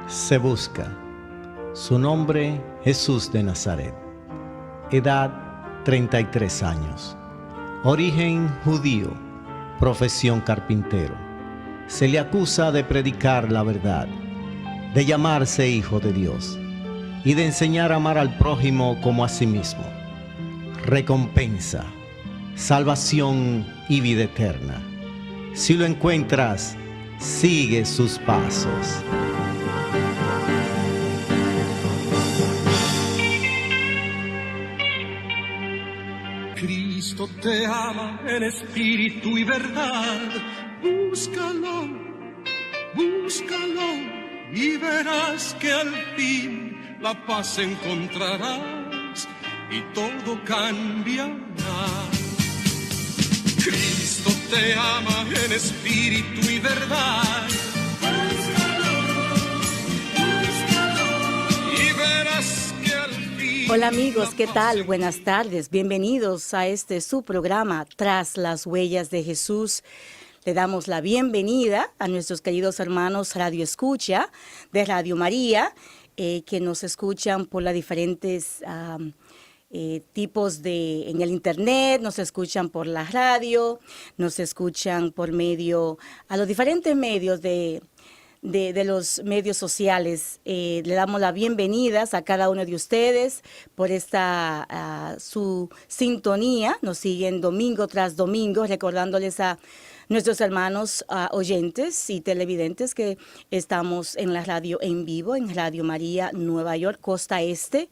Se busca. Su nombre, Jesús de Nazaret. Edad, 33 años. Origen judío. Profesión carpintero. Se le acusa de predicar la verdad, de llamarse hijo de Dios y de enseñar a amar al prójimo como a sí mismo. Recompensa, salvación y vida eterna. Si lo encuentras, sigue sus pasos. Cristo te ama en espíritu y verdad. Búscalo, búscalo y verás que al fin la paz encontrarás y todo cambiará. Cristo te ama en espíritu y verdad. Hola amigos, ¿qué tal? Buenas tardes, bienvenidos a su programa Tras las Huellas de Jesús. Le damos la bienvenida a nuestros queridos hermanos Radio Escucha de Radio María, que nos escuchan por las diferentes tipos en el internet, nos escuchan por la radio, nos escuchan por a los diferentes medios de los medios sociales. Le damos las bienvenidas a cada uno de ustedes por su sintonía. Nos siguen domingo tras domingo, recordándoles a nuestros hermanos oyentes y televidentes que estamos en la radio en vivo, en Radio María, Nueva York, costa este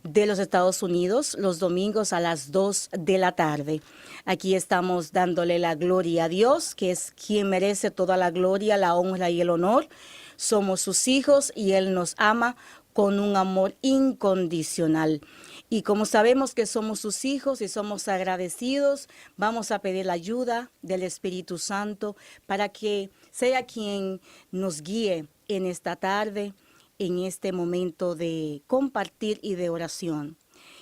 de los Estados Unidos, los domingos a las 2 de la tarde. Aquí estamos dándole la gloria a Dios, que es quien merece toda la gloria, la honra y el honor. Somos sus hijos y Él nos ama con un amor incondicional. Y como sabemos que somos sus hijos y somos agradecidos, vamos a pedir la ayuda del Espíritu Santo para que sea quien nos guíe en esta tarde, en este momento de compartir y de oración.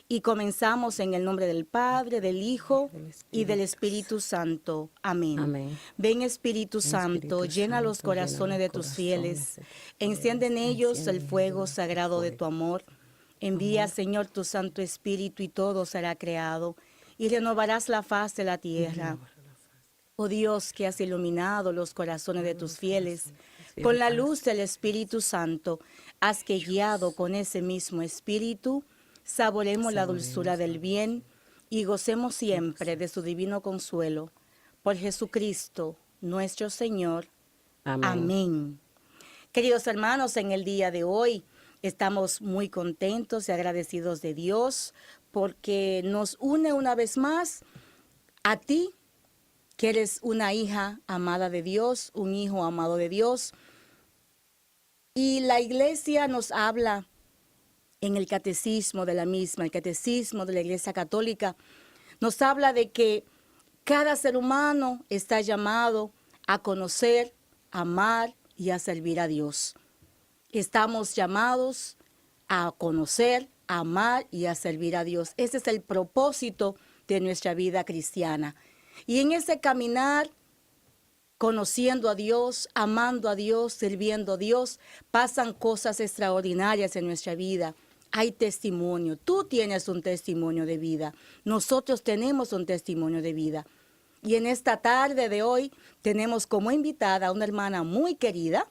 Y comenzamos en el nombre del Padre, del Hijo y del Espíritu Santo. Amén. Amén. Ven Espíritu Santo, llena los corazones de tus fieles, enciende en ellos el fuego sagrado de tu amor. Envía, Señor, tu Santo Espíritu y todo será creado y renovarás la faz de la tierra. Oh Dios, que has iluminado los corazones de tus fieles, con la luz del Espíritu Santo, haz que guiado con ese mismo Espíritu, saboremos la dulzura del bien y gocemos siempre de su divino consuelo. Por Jesucristo, nuestro Señor. Amén. Amén. Queridos hermanos, en el día de hoy estamos muy contentos y agradecidos de Dios porque nos une una vez más a ti, que eres una hija amada de Dios, un hijo amado de Dios. Y la iglesia nos habla en el catecismo de la misma, el catecismo de la Iglesia Católica, nos habla de que cada ser humano está llamado a conocer, a amar y a servir a Dios. Estamos llamados a conocer, a amar y a servir a Dios. Ese es el propósito de nuestra vida cristiana. Y en ese caminar, conociendo a Dios, amando a Dios, sirviendo a Dios, pasan cosas extraordinarias en nuestra vida. Hay testimonio. Tú tienes un testimonio de vida. Nosotros tenemos un testimonio de vida. Y en esta tarde de hoy tenemos como invitada a una hermana muy querida.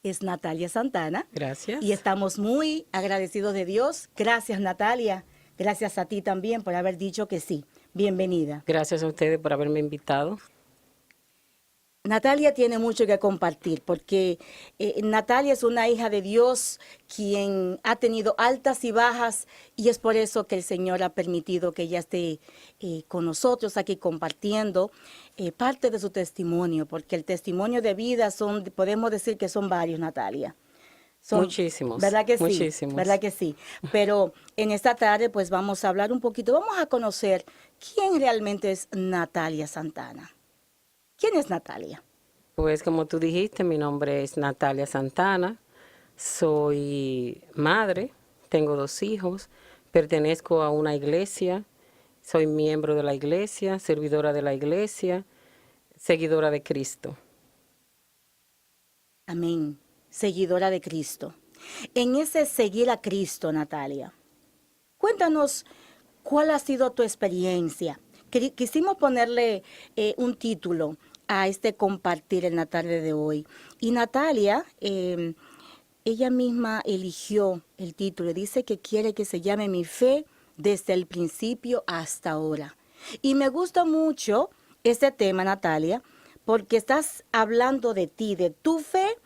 Es Natalia Santana. Gracias. Y estamos muy agradecidos de Dios. Gracias, Natalia. Gracias a ti también por haber dicho que sí. Bienvenida. Gracias a ustedes por haberme invitado. Natalia tiene mucho que compartir porque Natalia es una hija de Dios quien ha tenido altas y bajas y es por eso que el Señor ha permitido que ella esté con nosotros aquí compartiendo parte de su testimonio, porque el testimonio de vida podemos decir que son varios, Natalia. Muchísimos. ¿Verdad que sí? Muchísimos. ¿Verdad que sí? Pero en esta tarde pues vamos a hablar un poquito, vamos a conocer quién realmente es Natalia Santana. ¿Quién es Natalia? Pues como tú dijiste, mi nombre es Natalia Santana, soy madre, tengo 2 hijos, pertenezco a una iglesia, soy miembro de la iglesia, servidora de la iglesia, seguidora de Cristo. Amén. seguidora de Cristo. En ese seguir a Cristo, Natalia, cuéntanos cuál ha sido tu experiencia. Quisimos ponerle un título a este compartir en la tarde de hoy. Y Natalia, ella misma eligió el título. Dice que quiere que se llame Mi fe desde el principio hasta ahora. Y me gusta mucho este tema, Natalia, porque estás hablando de ti, de tu fe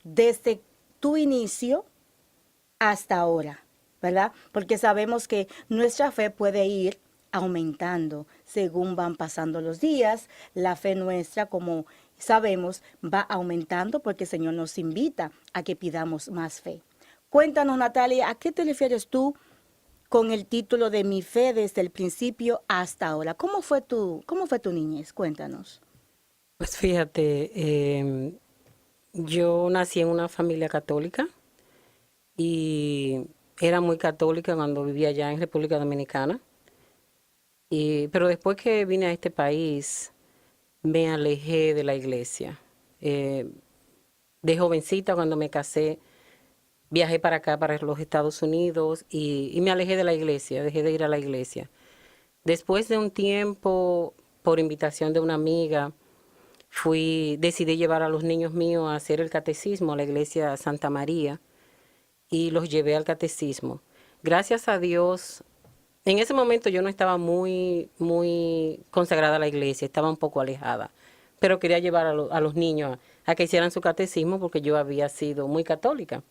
desde tu inicio hasta ahora, ¿verdad? Porque sabemos que nuestra fe puede ir aumentando según van pasando los días. La fe nuestra, como sabemos, va aumentando porque el Señor nos invita a que pidamos más fe. Cuéntanos, Natalia, ¿a qué te refieres tú con el título de Mi fe desde el principio hasta ahora? ¿Cómo fue tu niñez? Cuéntanos. Pues fíjate, yo nací en una familia católica y era muy católica cuando vivía allá en República Dominicana. Pero después que vine a este país, me alejé de la iglesia. De jovencita, cuando me casé, viajé para acá, para los Estados Unidos, y me alejé de la iglesia, dejé de ir a la iglesia. Después de un tiempo, por invitación de una amiga, decidí llevar a los niños míos a hacer el catecismo a la iglesia Santa María, y los llevé al catecismo. Gracias a Dios, en ese momento yo no estaba muy consagrada a la iglesia, estaba un poco alejada, pero quería llevar a los niños a que hicieran su catecismo porque yo había sido muy católica.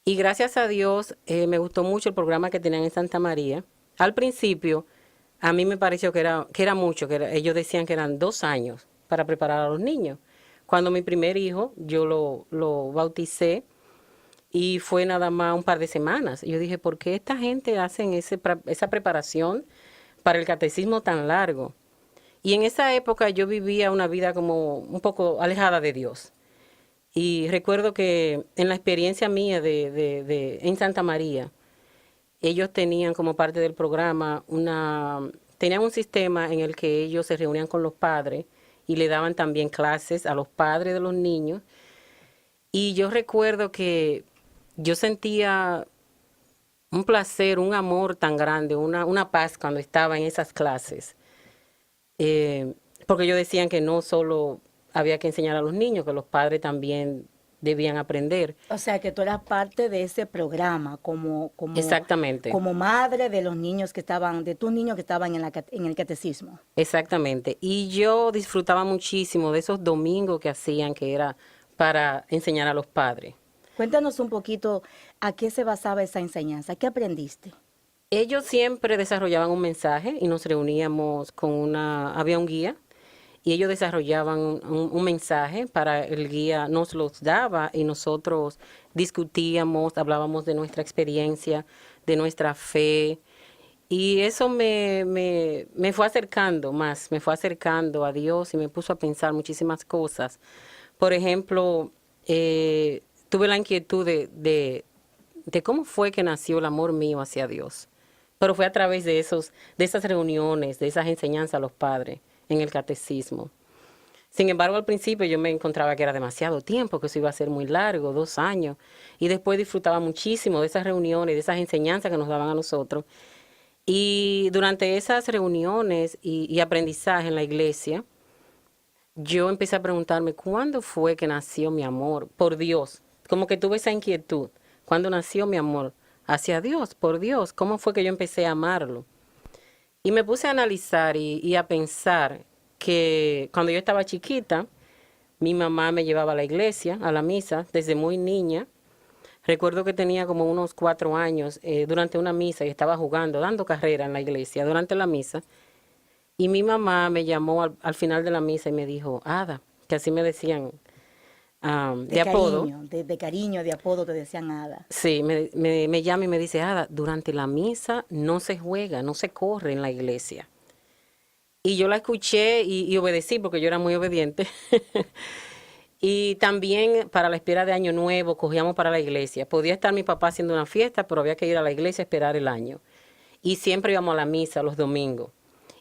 Y gracias a Dios me gustó mucho el programa que tenían en Santa María. Al principio a mí me pareció que era mucho, ellos decían que eran 2 años para preparar a los niños. Cuando mi primer hijo, yo lo bauticé, y fue nada más un par de semanas. Yo dije, ¿por qué esta gente hacen esa preparación para el catecismo tan largo? Y en esa época yo vivía una vida como un poco alejada de Dios. Y recuerdo que en la experiencia mía en Santa María, ellos tenían como parte del programa tenían un sistema en el que ellos se reunían con los padres y le daban también clases a los padres de los niños. Y yo recuerdo que yo sentía un placer, un amor tan grande, una paz cuando estaba en esas clases. Porque ellos decían que no solo había que enseñar a los niños, que los padres también debían aprender. O sea, que tú eras parte de ese programa Exactamente. Como madre de los niños de tus niños que estaban en el catecismo. Exactamente. Y yo disfrutaba muchísimo de esos domingos que hacían, que era para enseñar a los padres. Cuéntanos un poquito a qué se basaba esa enseñanza, ¿qué aprendiste? Ellos siempre desarrollaban un mensaje y nos reuníamos había un guía, y ellos desarrollaban un mensaje para el guía, nos los daba y nosotros discutíamos, hablábamos de nuestra experiencia, de nuestra fe, y eso me fue acercando más, me fue acercando a Dios y me puso a pensar muchísimas cosas. Por ejemplo, tuve la inquietud de cómo fue que nació el amor mío hacia Dios. Pero fue a través de esas reuniones, de esas enseñanzas a los padres en el catecismo. Sin embargo, al principio yo me encontraba que era demasiado tiempo, que eso iba a ser muy largo, 2 años. Y después disfrutaba muchísimo de esas reuniones, de esas enseñanzas que nos daban a nosotros. Y durante esas reuniones y aprendizaje en la iglesia, yo empecé a preguntarme, ¿cuándo fue que nació mi amor por Dios? Como que tuve esa inquietud. ¿Cuándo nació mi amor hacia Dios, por Dios? ¿Cómo fue que yo empecé a amarlo? Y me puse a analizar y a pensar que cuando yo estaba chiquita, mi mamá me llevaba a la iglesia, a la misa, desde muy niña. Recuerdo que tenía como unos 4 años durante una misa y estaba jugando, dando carrera en la iglesia durante la misa. Y mi mamá me llamó al final de la misa y me dijo, Ada, que así me decían de apodo. De cariño, de apodo te decían Ada. Sí, me llama y me dice, Ada, durante la misa no se juega, no se corre en la iglesia. Y yo la escuché y obedecí porque yo era muy obediente. Y también para la espera de Año Nuevo cogíamos para la iglesia. Podía estar mi papá haciendo una fiesta, pero había que ir a la iglesia a esperar el año. Y siempre íbamos a la misa los domingos.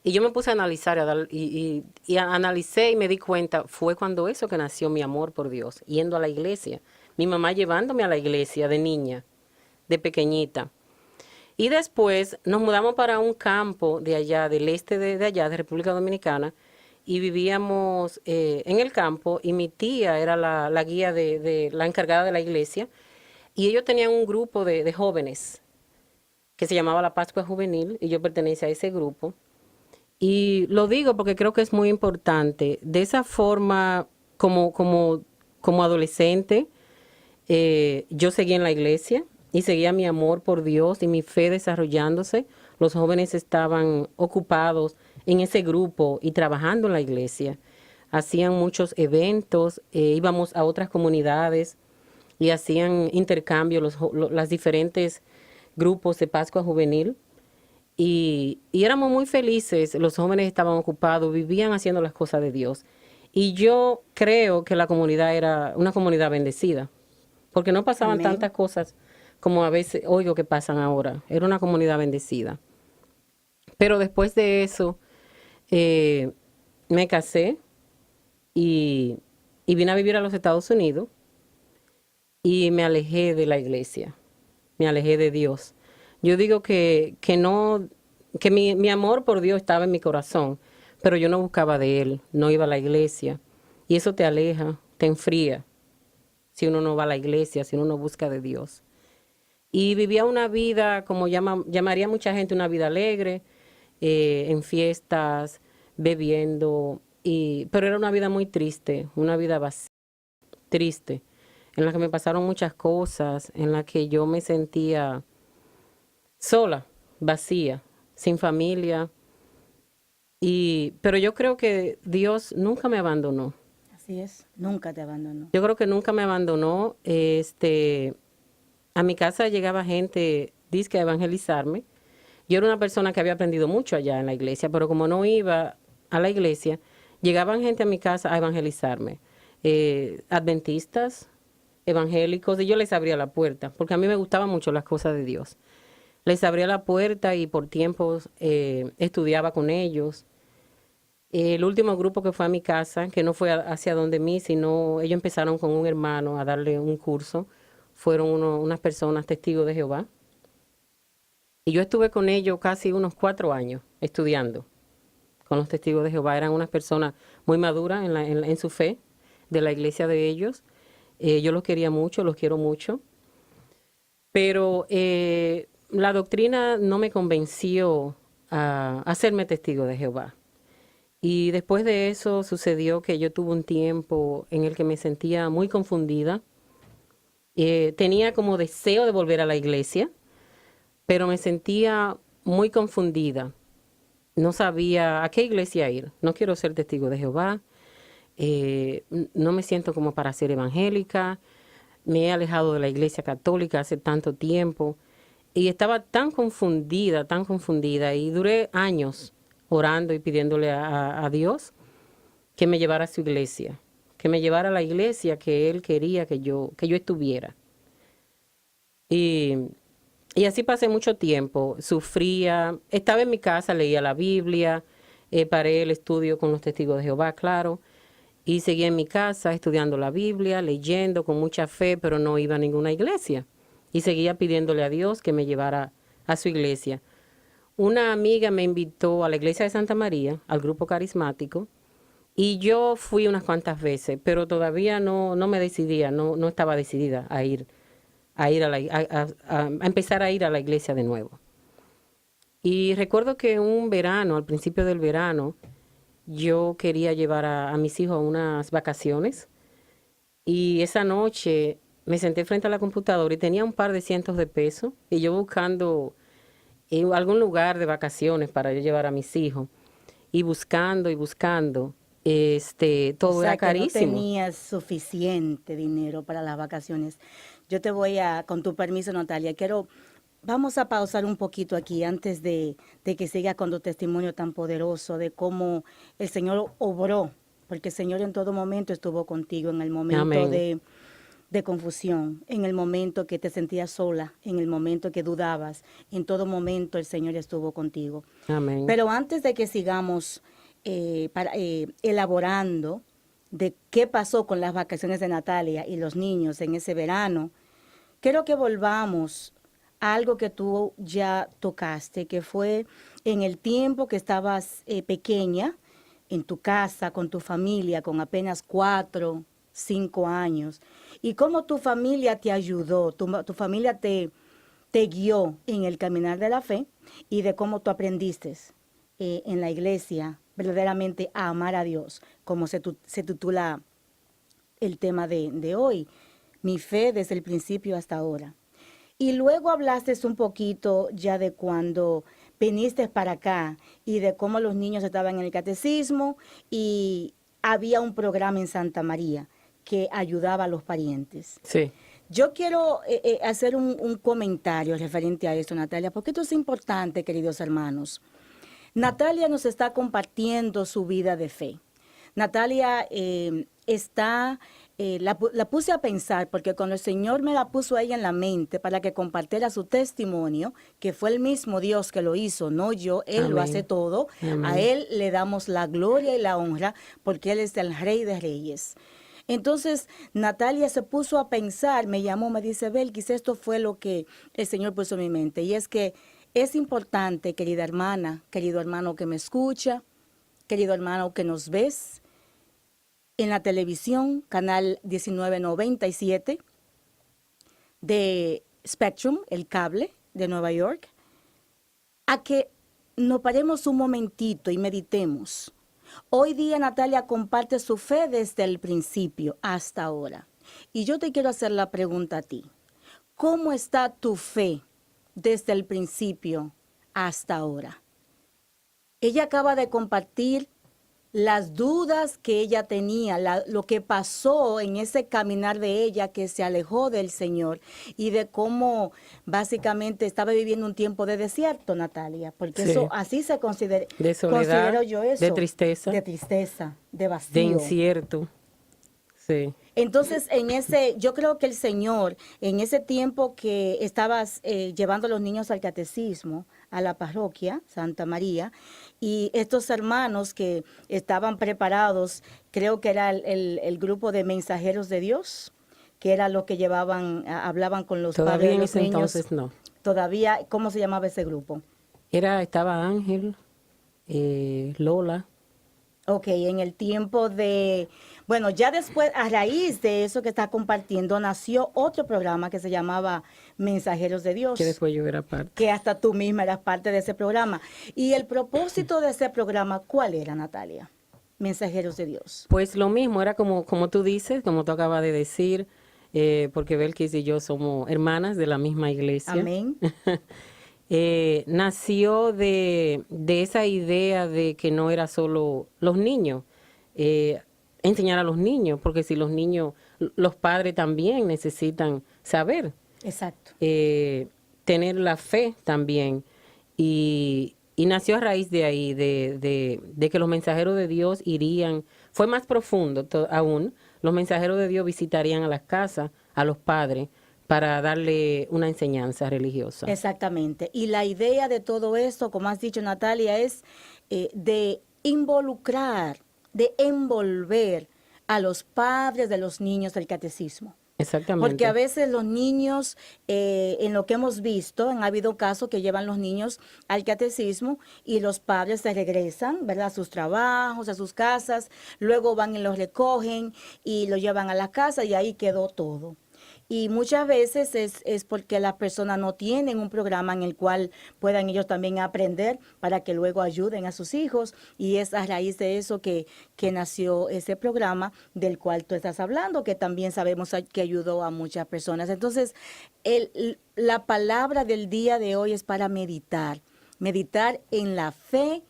Y yo me puse a analizar y analicé y me di cuenta, fue cuando eso que nació mi amor por Dios, yendo a la iglesia. Mi mamá llevándome a la iglesia de niña, de pequeñita. Y después nos mudamos para un campo de allá, del este de allá, de República Dominicana, y vivíamos en el campo, y mi tía era la guía de la encargada de la iglesia, y ellos tenían un grupo de jóvenes que se llamaba la Pascua Juvenil, y yo pertenecía a ese grupo. Y lo digo porque creo que es muy importante. De esa forma, como adolescente, yo seguía en la iglesia y seguía mi amor por Dios y mi fe desarrollándose. Los jóvenes estaban ocupados en ese grupo y trabajando en la iglesia. Hacían muchos eventos, íbamos a otras comunidades y hacían intercambio las diferentes grupos de Pascua Juvenil. Y éramos muy felices, los jóvenes estaban ocupados, vivían haciendo las cosas de Dios. Y yo creo que la comunidad era una comunidad bendecida, porque no pasaban Amén. tantas cosas como a veces oigo que pasan ahora. Era una comunidad bendecida. Pero después de eso, me casé y vine a vivir a los Estados Unidos y me alejé de la iglesia, me alejé de Dios. Yo digo que no, que mi amor por Dios estaba en mi corazón, pero yo no buscaba de Él, no iba a la iglesia. Y eso te aleja, te enfría, si uno no va a la iglesia, si uno no busca de Dios. Y vivía una vida, como llamaría mucha gente, una vida alegre, en fiestas, bebiendo, pero era una vida muy triste, una vida vacía, triste, en la que me pasaron muchas cosas, en la que yo me sentía sola, vacía, sin familia. Pero yo creo que Dios nunca me abandonó. Así es, nunca te abandonó. Yo creo que nunca me abandonó. A mi casa llegaba gente, dizque a evangelizarme. Yo era una persona que había aprendido mucho allá en la iglesia, pero como no iba a la iglesia, llegaban gente a mi casa a evangelizarme. Adventistas, evangélicos, y yo les abría la puerta, porque a mí me gustaban mucho las cosas de Dios. Les abría la puerta y por tiempos estudiaba con ellos. El último grupo que fue a mi casa, que no fue hacia donde mí, sino ellos empezaron con un hermano a darle un curso, fueron unas personas testigos de Jehová. Y yo estuve con ellos casi unos 4 años estudiando con los testigos de Jehová. Eran unas personas muy maduras en su fe, de la iglesia de ellos. Yo los quería mucho, los quiero mucho. Pero la doctrina no me convenció a hacerme testigo de Jehová. Y después de eso sucedió que yo tuve un tiempo en el que me sentía muy confundida. Tenía como deseo de volver a la iglesia, pero me sentía muy confundida. No sabía a qué iglesia ir. No quiero ser testigo de Jehová. No me siento como para ser evangélica. Me he alejado de la iglesia católica hace tanto tiempo. Y estaba tan confundida, y duré años orando y pidiéndole a Dios que me llevara a su iglesia, que me llevara a la iglesia que Él quería que yo estuviera. Y así pasé mucho tiempo, sufría, estaba en mi casa, leía la Biblia, paré el estudio con los testigos de Jehová, claro, y seguía en mi casa estudiando la Biblia, leyendo con mucha fe, pero no iba a ninguna iglesia. Y seguía pidiéndole a Dios que me llevara a su iglesia. Una amiga me invitó a la iglesia de Santa María, al grupo carismático, y yo fui unas cuantas veces, pero todavía no me decidía, no estaba decidida a empezar a ir a la iglesia de nuevo. Y recuerdo que un verano, al principio del verano, yo quería llevar a mis hijos a unas vacaciones, y esa noche me senté frente a la computadora y tenía un par de cientos de pesos, y yo buscando algún lugar de vacaciones para yo llevar a mis hijos, y buscando, todo era carísimo. No tenías suficiente dinero para las vacaciones. Yo te voy con tu permiso, Natalia, vamos a pausar un poquito aquí antes de que sigas con tu testimonio tan poderoso de cómo el Señor obró, porque el Señor en todo momento estuvo contigo en el momento Amén. de confusión, en el momento que te sentías sola, en el momento que dudabas, en todo momento el Señor estuvo contigo. Amén. Pero antes de que sigamos elaborando de qué pasó con las vacaciones de Natalia y los niños en ese verano, quiero que volvamos a algo que tú ya tocaste, que fue en el tiempo que estabas pequeña, en tu casa, con tu familia, con apenas 4, 5 años, y cómo tu familia te ayudó, tu familia te guió en el caminar de la fe y de cómo tú aprendiste en la iglesia verdaderamente a amar a Dios, como se titula el tema de hoy, mi fe desde el principio hasta ahora. Y luego hablaste un poquito ya de cuando viniste para acá y de cómo los niños estaban en el catecismo y había un programa en Santa María que ayudaba a los parientes. Sí. Yo quiero hacer un comentario referente a esto, Natalia, porque esto es importante, queridos hermanos. Natalia nos está compartiendo su vida de fe. Natalia la puse a pensar porque cuando el Señor me la puso a ella en la mente para que compartiera su testimonio, que fue el mismo Dios que lo hizo, no yo, Él Amén. lo hace todo. Amén. A Él le damos la gloria y la honra porque Él es el Rey de Reyes. Entonces, Natalia se puso a pensar, me llamó, me dice, Belkis, esto fue lo que el Señor puso en mi mente. Y es que es importante, querida hermana, querido hermano que me escucha, querido hermano que nos ves en la televisión, canal 1997 de Spectrum, el cable de Nueva York, a que nos paremos un momentito y meditemos. Hoy día Natalia comparte su fe desde el principio hasta ahora. Y yo te quiero hacer la pregunta a ti. ¿Cómo está tu fe desde el principio hasta ahora? Ella acaba de compartir las dudas que ella tenía, lo que pasó en ese caminar de ella que se alejó del Señor y de cómo básicamente estaba viviendo un tiempo de desierto, Natalia, porque Sí. eso así se considera. De soledad, considero yo eso, de tristeza, de vacío. de incierto. Sí. Entonces, yo creo que el Señor, en ese tiempo que estabas llevando a los niños al catecismo, a la parroquia Santa María, y estos hermanos que estaban preparados, creo que era el grupo de mensajeros de Dios, que era lo que hablaban con los Todavía padres de en los ese niños. entonces no. Todavía, ¿cómo se llamaba ese grupo? Estaba Ángel, Lola. Ok, en el tiempo bueno, ya después, a raíz de eso que está compartiendo, nació otro programa que se llamaba Mensajeros de Dios. Que después yo era parte. Que hasta tú misma eras parte de ese programa. Y el propósito de ese programa, ¿cuál era, Natalia? Mensajeros de Dios. Pues lo mismo, era como tú dices, como tú acabas de decir, porque Belkis y yo somos hermanas de la misma iglesia. Amén. Nació de esa idea de que no era solo los niños, enseñar a los niños, porque si los niños, los padres también necesitan saber. Exacto. Tener la fe también. Y nació a raíz de ahí, de que los mensajeros de Dios irían, fue más profundo aún, los mensajeros de Dios visitarían a las casas, a los padres, para darle una enseñanza religiosa. Exactamente. Y la idea de todo esto, como has dicho, Natalia, es de involucrar, de envolver a los padres de los niños del catecismo. Exactamente. Porque a veces los niños, en lo que hemos visto, han habido casos que llevan los niños al catecismo y los padres se regresan, ¿verdad?, a sus trabajos, a sus casas, luego van y los recogen y los llevan a la casa y ahí quedó todo. Y muchas veces es porque las personas no tienen un programa en el cual puedan ellos también aprender para que luego ayuden a sus hijos. Y es a raíz de eso que nació ese programa del cual tú estás hablando, que también sabemos que ayudó a muchas personas. Entonces, la palabra del día de hoy es para meditar en la fe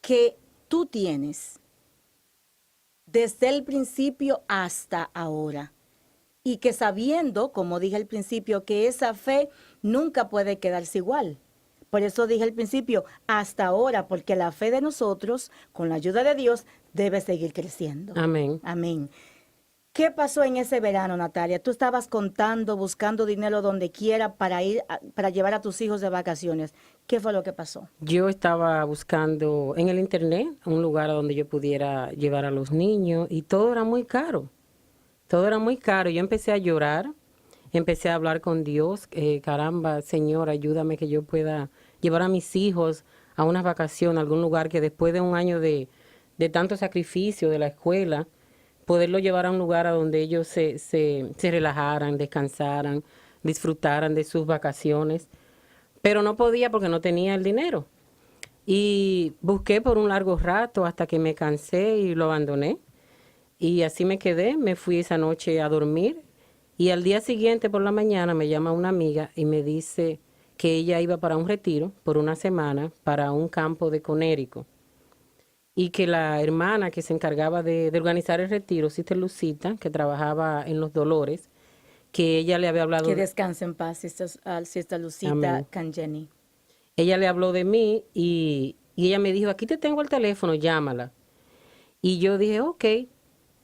que tú tienes desde el principio hasta ahora. Y que sabiendo, como dije al principio, que esa fe nunca puede quedarse igual. Por eso dije al principio, hasta ahora, porque la fe de nosotros, con la ayuda de Dios, debe seguir creciendo. Amén. Amén. ¿Qué pasó en ese verano, Natalia? Tú estabas contando, buscando dinero donde quiera para para llevar a tus hijos de vacaciones. ¿Qué fue lo que pasó? Yo estaba buscando en el internet un lugar a donde yo pudiera llevar a los niños y todo era muy caro. Todo era muy caro. Yo empecé a llorar, empecé a hablar con Dios. Caramba, Señor, ayúdame que yo pueda llevar a mis hijos a unas vacaciones, a algún lugar que después de un año de tanto sacrificio de la escuela, poderlo llevar a un lugar a donde ellos se relajaran, descansaran, disfrutaran de sus vacaciones. Pero no podía porque no tenía el dinero. Y busqué por un largo rato hasta que me cansé y lo abandoné. Y así me quedé, me fui esa noche a dormir. Y al día siguiente por la mañana me llama una amiga y me dice que ella iba para un retiro por una semana para un campo de Conérico. Y que la hermana que se encargaba de organizar el retiro, Sister Lucita, que trabajaba en Los Dolores, que ella le había hablado. Que descanse en paz, Sister Lucita Amén. Cangeni. Ella le habló de mí y ella me dijo, aquí te tengo el teléfono, llámala. Y yo dije, ok.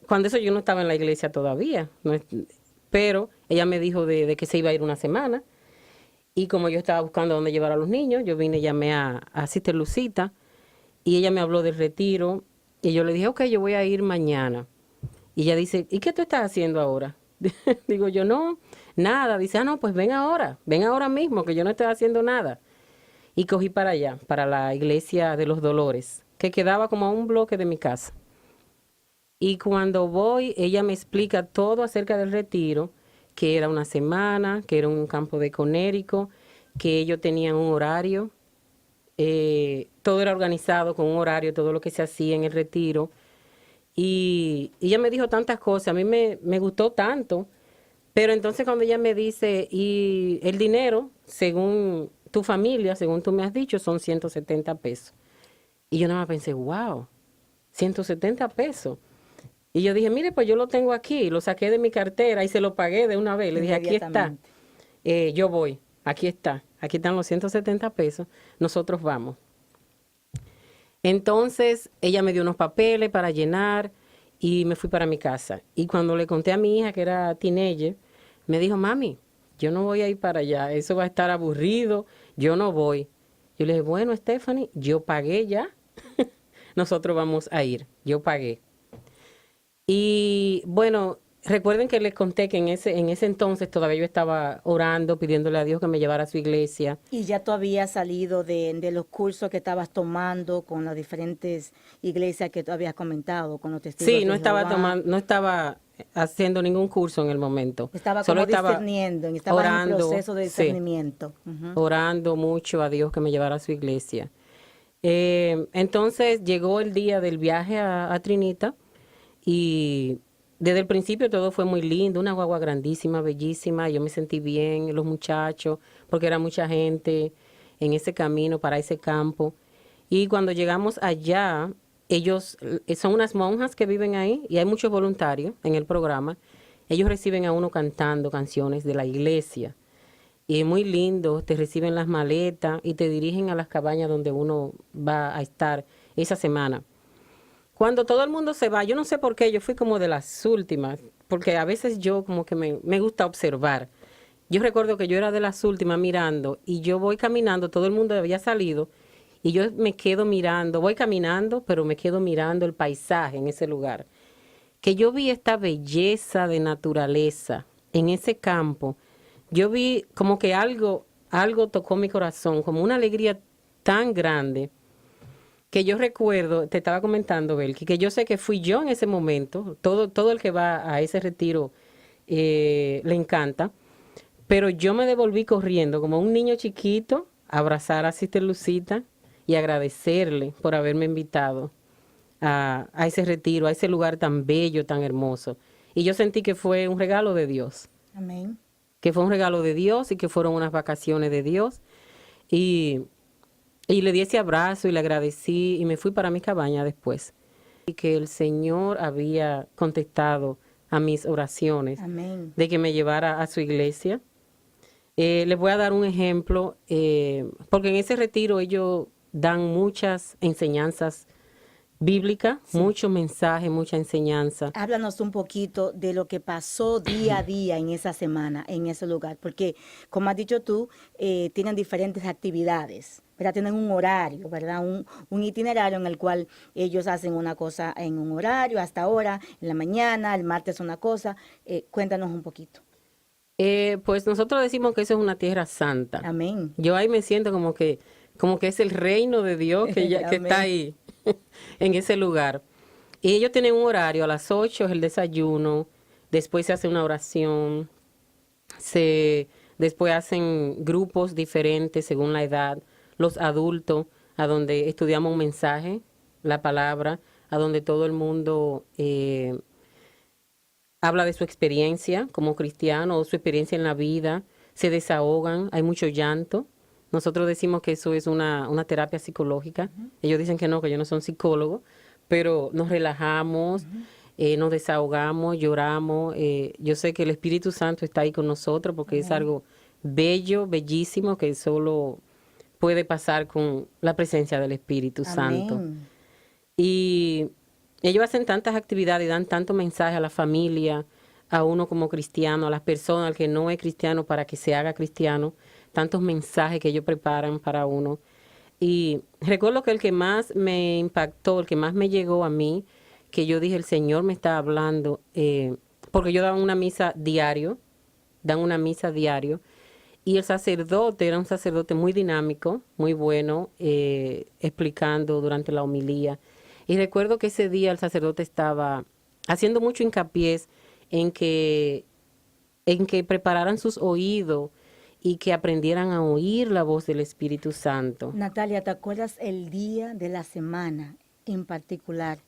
Cuando eso yo no estaba en la iglesia todavía, pero ella me dijo de que se iba a ir una semana. Y como yo estaba buscando dónde llevar a los niños, yo vine y llamé a Sister Lucita y ella me habló del retiro y yo le dije, ok, yo voy a ir mañana. Y ella dice, ¿y qué tú estás haciendo ahora? Digo yo, no, nada. Dice, no, pues ven ahora mismo, que yo no estoy haciendo nada. Y cogí para allá, para la iglesia de Los Dolores, que quedaba como a un bloque de mi casa. Y cuando voy, ella me explica todo acerca del retiro, que era una semana, que era un campo de Conérico, que ellos tenían un horario, todo era organizado con un horario, todo lo que se hacía en el retiro. Y ella me dijo tantas cosas, a mí me gustó tanto, pero entonces cuando ella me dice, y el dinero, según tu familia, según tú me has dicho, son 170 pesos. Y yo nada más pensé, wow, 170 pesos. Y yo dije, mire, pues yo lo tengo aquí, lo saqué de mi cartera y se lo pagué de una vez. Le dije, aquí está, yo voy, aquí están los 170 pesos, nosotros vamos. Entonces, ella me dio unos papeles para llenar y me fui para mi casa. Y cuando le conté a mi hija, que era teenager, me dijo, mami, yo no voy a ir para allá, eso va a estar aburrido, yo no voy. Yo le dije, bueno, Stephanie, yo pagué ya, nosotros vamos a ir, yo pagué. Y bueno, recuerden que les conté que en ese entonces todavía yo estaba orando, pidiéndole a Dios que me llevara a su iglesia. Y ya tú habías salido de los cursos que estabas tomando con las diferentes iglesias que tú habías comentado, con los testigos Sí, de no estaba Jehová. no estaba haciendo ningún curso en el momento. Estaba Solo como discerniendo, estaba orando, en proceso de sí, discernimiento. Ujú. orando mucho a Dios que me llevara a su iglesia. Entonces llegó el día del viaje a Trinita y desde el principio todo fue muy lindo, una guagua grandísima, bellísima, yo me sentí bien, los muchachos, porque era mucha gente en ese camino para ese campo. Y cuando llegamos allá, ellos son unas monjas que viven ahí y hay muchos voluntarios en el programa. Ellos reciben a uno cantando canciones de la iglesia. Y es muy lindo, te reciben las maletas y te dirigen a las cabañas donde uno va a estar esa semana. Cuando todo el mundo se va, yo no sé por qué, yo fui como de las últimas, porque a veces yo como que me gusta observar. Yo recuerdo que yo era de las últimas mirando y yo voy caminando, todo el mundo había salido y yo me quedo mirando, voy caminando, pero me quedo mirando el paisaje en ese lugar. Que yo vi esta belleza de naturaleza en ese campo. Yo vi como que algo tocó mi corazón, como una alegría tan grande que yo recuerdo, te estaba comentando, Belki, que yo sé que fui yo en ese momento, todo el que va a ese retiro le encanta, pero yo me devolví corriendo como un niño chiquito a abrazar a Sister Lucita y agradecerle por haberme invitado a ese retiro, a ese lugar tan bello, tan hermoso. Y yo sentí que fue un regalo de Dios. Amén. Que fue un regalo de Dios y que fueron unas vacaciones de Dios. Y le di ese abrazo y le agradecí y me fui para mi cabaña después. Y que el Señor había contestado a mis oraciones. Amén. De que me llevara a su iglesia. Les voy a dar un ejemplo, porque en ese retiro ellos dan muchas enseñanzas bíblica, mucho mensaje, mucha enseñanza. Háblanos un poquito de lo que pasó día a día en esa semana, en ese lugar, porque como has dicho tú, tienen diferentes actividades, ¿verdad? Tienen un horario, ¿verdad? Un itinerario en el cual ellos hacen una cosa en un horario, hasta ahora, en la mañana, el martes una cosa. Cuéntanos un poquito. Pues nosotros decimos que eso es una tierra santa. Amén. Yo ahí me siento como que es el reino de Dios que está Amén. ahí, en ese lugar. Y ellos tienen un horario, a las 8 es el desayuno, después se hace una oración, después hacen grupos diferentes según la edad, los adultos, a donde estudiamos un mensaje, la palabra, a donde todo el mundo habla de su experiencia como cristiano o su experiencia en la vida, se desahogan, hay mucho llanto. Nosotros decimos que eso es una terapia psicológica. Ellos dicen que no, que ellos no son psicólogos, pero nos relajamos, nos desahogamos, lloramos. Yo sé que el Espíritu Santo está ahí con nosotros porque es algo bello, bellísimo, que solo puede pasar con la presencia del Espíritu Santo. Amén. Y ellos hacen tantas actividades y dan tanto mensaje a la familia, a uno como cristiano, a las personas, al que no es cristiano, para que se haga cristiano, tantos mensajes que ellos preparan para uno. Y recuerdo que el que más me impactó, el que más me llegó a mí, que yo dije, el Señor me está hablando, porque yo daba una misa diario, y el sacerdote era un sacerdote muy dinámico, muy bueno, explicando durante la homilía. Y recuerdo que ese día el sacerdote estaba haciendo mucho hincapié en que prepararan sus oídos y que aprendieran a oír la voz del Espíritu Santo. Natalia, ¿te acuerdas el día de la semana en particular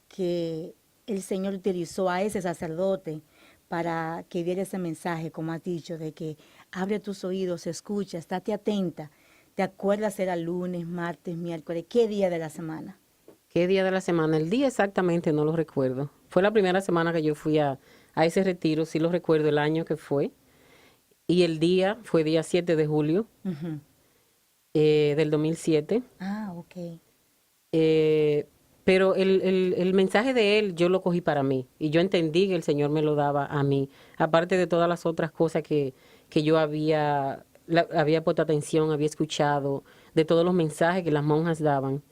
que el Señor utilizó a ese sacerdote para que diera ese mensaje, como has dicho, de que abre tus oídos, escucha, estate atenta? ¿Te acuerdas? Era lunes, martes, miércoles. ¿Qué día de la semana? ¿Qué día de la semana? El día exactamente no lo recuerdo. Fue la primera semana que yo fui a ese retiro, sí lo recuerdo, el año que fue. Y el día fue día 7 de julio del 2007. Ah, ok. Pero el mensaje de él yo lo cogí para mí. Y yo entendí que el Señor me lo daba a mí. Aparte de todas las otras cosas que yo había puesto atención, había escuchado, de todos los mensajes que las monjas daban.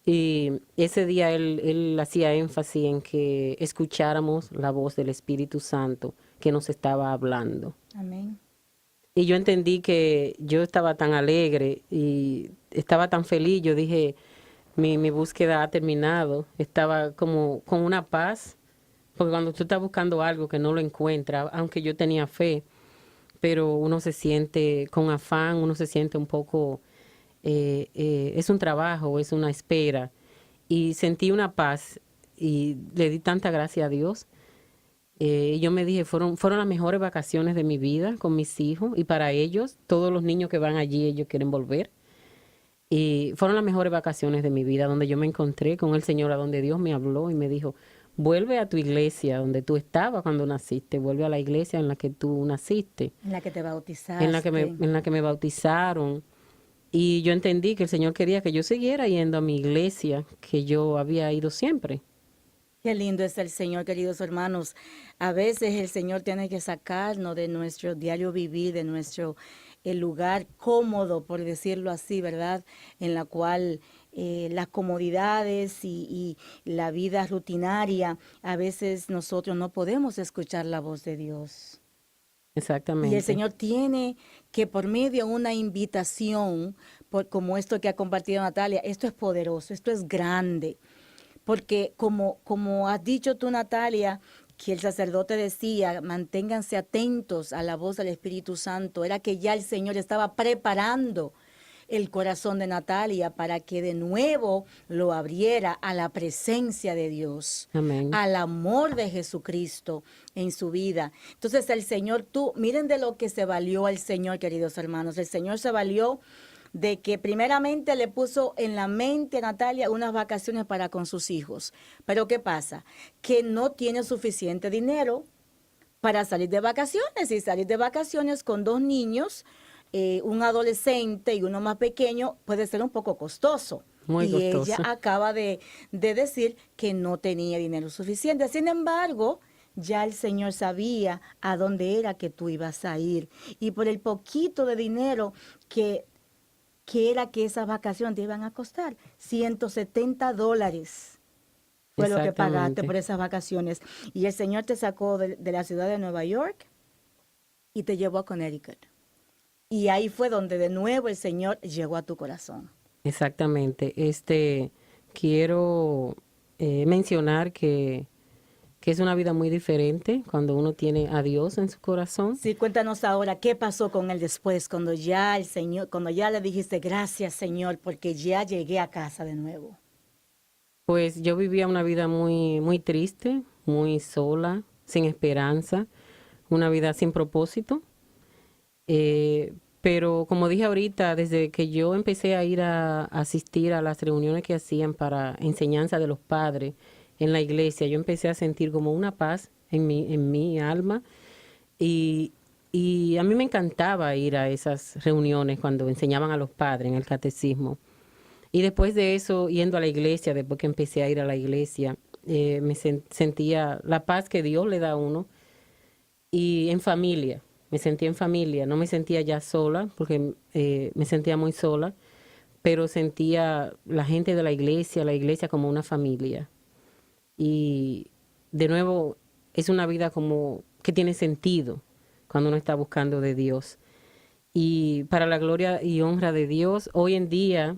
Y ese día él hacía énfasis en que escucháramos la voz del Espíritu Santo que nos estaba hablando. Amén. Y yo entendí que yo estaba tan alegre y estaba tan feliz. Yo dije, mi búsqueda ha terminado. Estaba como con una paz, porque cuando tú estás buscando algo que no lo encuentras, aunque yo tenía fe, pero uno se siente con afán, uno se siente un poco... es un trabajo, es una espera. Y sentí una paz y le di tanta gracia a Dios. Y yo me dije, fueron las mejores vacaciones de mi vida con mis hijos, y para ellos, todos los niños que van allí, ellos quieren volver. Y fueron las mejores vacaciones de mi vida, donde yo me encontré con el Señor, a donde Dios me habló y me dijo, vuelve a tu iglesia donde tú estabas cuando naciste, vuelve a la iglesia en la que tú naciste. En la que te bautizaste. En la que me bautizaron. Y yo entendí que el Señor quería que yo siguiera yendo a mi iglesia, que yo había ido siempre. Qué lindo es el Señor, queridos hermanos. A veces el Señor tiene que sacarnos de nuestro diario vivir, de nuestro el lugar cómodo, por decirlo así, ¿verdad? En la cual las comodidades y la vida rutinaria, a veces nosotros no podemos escuchar la voz de Dios. Exactamente. Y el Señor tiene que, por medio de una invitación, como esto que ha compartido Natalia, esto es poderoso, esto es grande. Porque como has dicho tú, Natalia, que el sacerdote decía, manténganse atentos a la voz del Espíritu Santo, era que ya el Señor estaba preparando el corazón de Natalia para que de nuevo lo abriera a la presencia de Dios, Amén. al amor de Jesucristo en su vida. Entonces el Señor, miren de lo que se valió al Señor, queridos hermanos. El Señor se valió de que primeramente le puso en la mente a Natalia unas vacaciones para con sus hijos. Pero ¿qué pasa? Que no tiene suficiente dinero para salir de vacaciones, y salir de vacaciones con 2 niños, un adolescente y uno más pequeño, puede ser un poco costoso. muy y costoso. ella acaba de decir que no tenía dinero suficiente. Sin embargo, ya el Señor sabía a dónde era que tú ibas a ir. Y por el poquito de dinero que era que esas vacaciones te iban a costar, $170 fue lo que pagaste por Exactamente. esas vacaciones. Y el Señor te sacó de la ciudad de Nueva York y te llevó a Connecticut. Y ahí fue donde de nuevo el Señor llegó a tu corazón. Exactamente. Quiero mencionar que es una vida muy diferente cuando uno tiene a Dios en su corazón. Sí, cuéntanos ahora qué pasó con él después, cuando ya el Señor, cuando ya le dijiste gracias, Señor, porque ya llegué a casa de nuevo. Pues yo vivía una vida muy, muy triste, muy sola, sin esperanza, una vida sin propósito. Pero como dije ahorita, desde que yo empecé a ir a asistir a las reuniones que hacían para enseñanza de los padres en la iglesia, yo empecé a sentir como una paz en mi alma y, y a mí me encantaba ir a esas reuniones cuando enseñaban a los padres en el catecismo. Y después de eso, yendo a la iglesia, después que empecé a ir a la iglesia, sentía la paz que Dios le da a uno y en familia. Me sentía en familia, no me sentía ya sola, porque me sentía muy sola, pero sentía la gente de la iglesia como una familia. Y de nuevo, es una vida como que tiene sentido cuando uno está buscando de Dios. Y para la gloria y honra de Dios, hoy en día,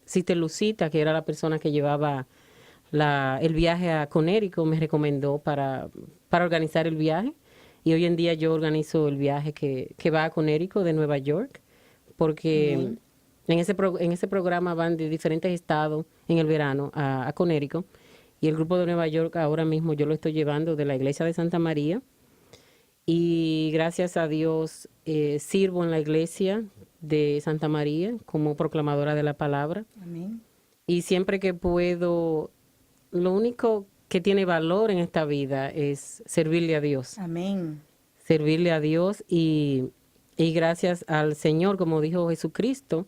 Sister Lucita, que era la persona que llevaba el viaje a Connecticut, me recomendó para organizar el viaje. Y hoy en día yo organizo el viaje que va a Connecticut de Nueva York, porque Amén. en ese programa van de diferentes estados en el verano a Connecticut. Y el grupo de Nueva York ahora mismo yo lo estoy llevando de la iglesia de Santa María. Y gracias a Dios sirvo en la iglesia de Santa María como proclamadora de la palabra. Amén. Y siempre que puedo, lo único que tiene valor en esta vida es servirle a Dios. Amén. Servirle a Dios y gracias al Señor, como dijo Jesucristo.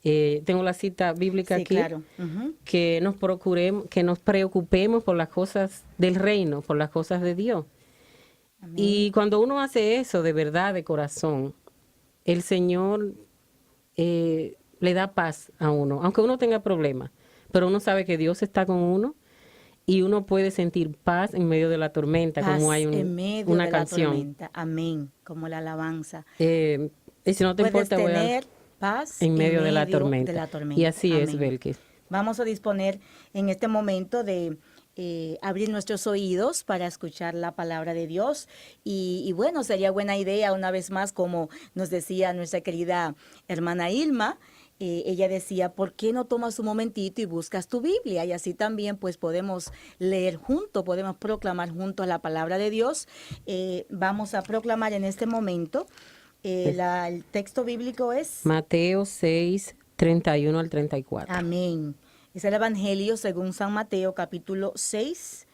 Tengo la cita bíblica Sí, aquí. claro. Ujú. Que nos preocupemos por las cosas del reino, por las cosas de Dios. Amén. Y cuando uno hace eso de verdad, de corazón, el Señor le da paz a uno, aunque uno tenga problemas, pero uno sabe que Dios está con uno y uno puede sentir paz en medio de la tormenta, Paz como hay en medio una de la canción. tormenta. Amén. Como la alabanza. Y si no te Puedes importa, voy a tener paz en medio de la de tormenta. la tormenta. Y así es, Amén. Belkis. Vamos a disponer en este momento de abrir nuestros oídos para escuchar la palabra de Dios. Y bueno, sería buena idea una vez más, como nos decía nuestra querida hermana Ilma, ella decía, ¿por qué no tomas un momentito y buscas tu Biblia? Y así también pues podemos leer juntos, podemos proclamar juntos la palabra de Dios. Vamos a proclamar en este momento. El texto bíblico es Mateo 6, 31 al 34. Amén. Es el Evangelio según San Mateo, capítulo 6,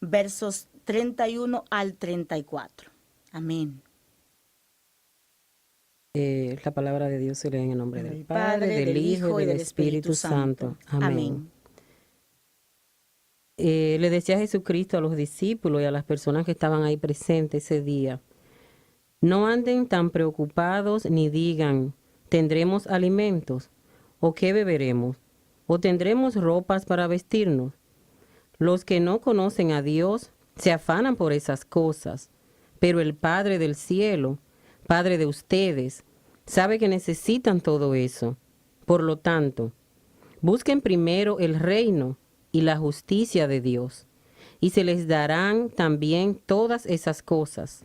versos 31 al 34. Amén. La palabra de Dios se lee en el nombre del Del Padre, del Hijo y del Espíritu Santo. Amén. Le decía Jesucristo a los discípulos y a las personas que estaban ahí presentes ese día, no anden tan preocupados ni digan, ¿tendremos alimentos? ¿O qué beberemos? ¿O tendremos ropas para vestirnos? Los que no conocen a Dios se afanan por esas cosas, pero el Padre del cielo, Padre de ustedes, sabe que necesitan todo eso. Por lo tanto, busquen primero el reino y la justicia de Dios, y se les darán también todas esas cosas.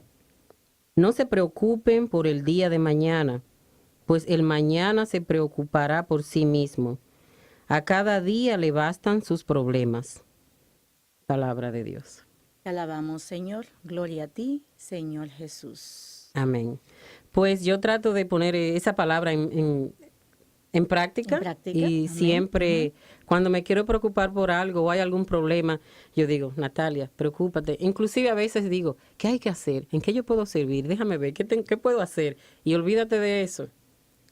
No se preocupen por el día de mañana, pues el mañana se preocupará por sí mismo. A cada día le bastan sus problemas. Palabra de Dios. Te alabamos, Señor. Gloria a ti, Señor Jesús. Amén. Pues yo trato de poner esa palabra en práctica. En práctica, Y amén. siempre cuando me quiero preocupar por algo o hay algún problema, yo digo, Natalia, preocúpate. Inclusive a veces digo, ¿qué hay que hacer? ¿En qué yo puedo servir? Déjame ver, ¿qué puedo hacer? Y olvídate de eso.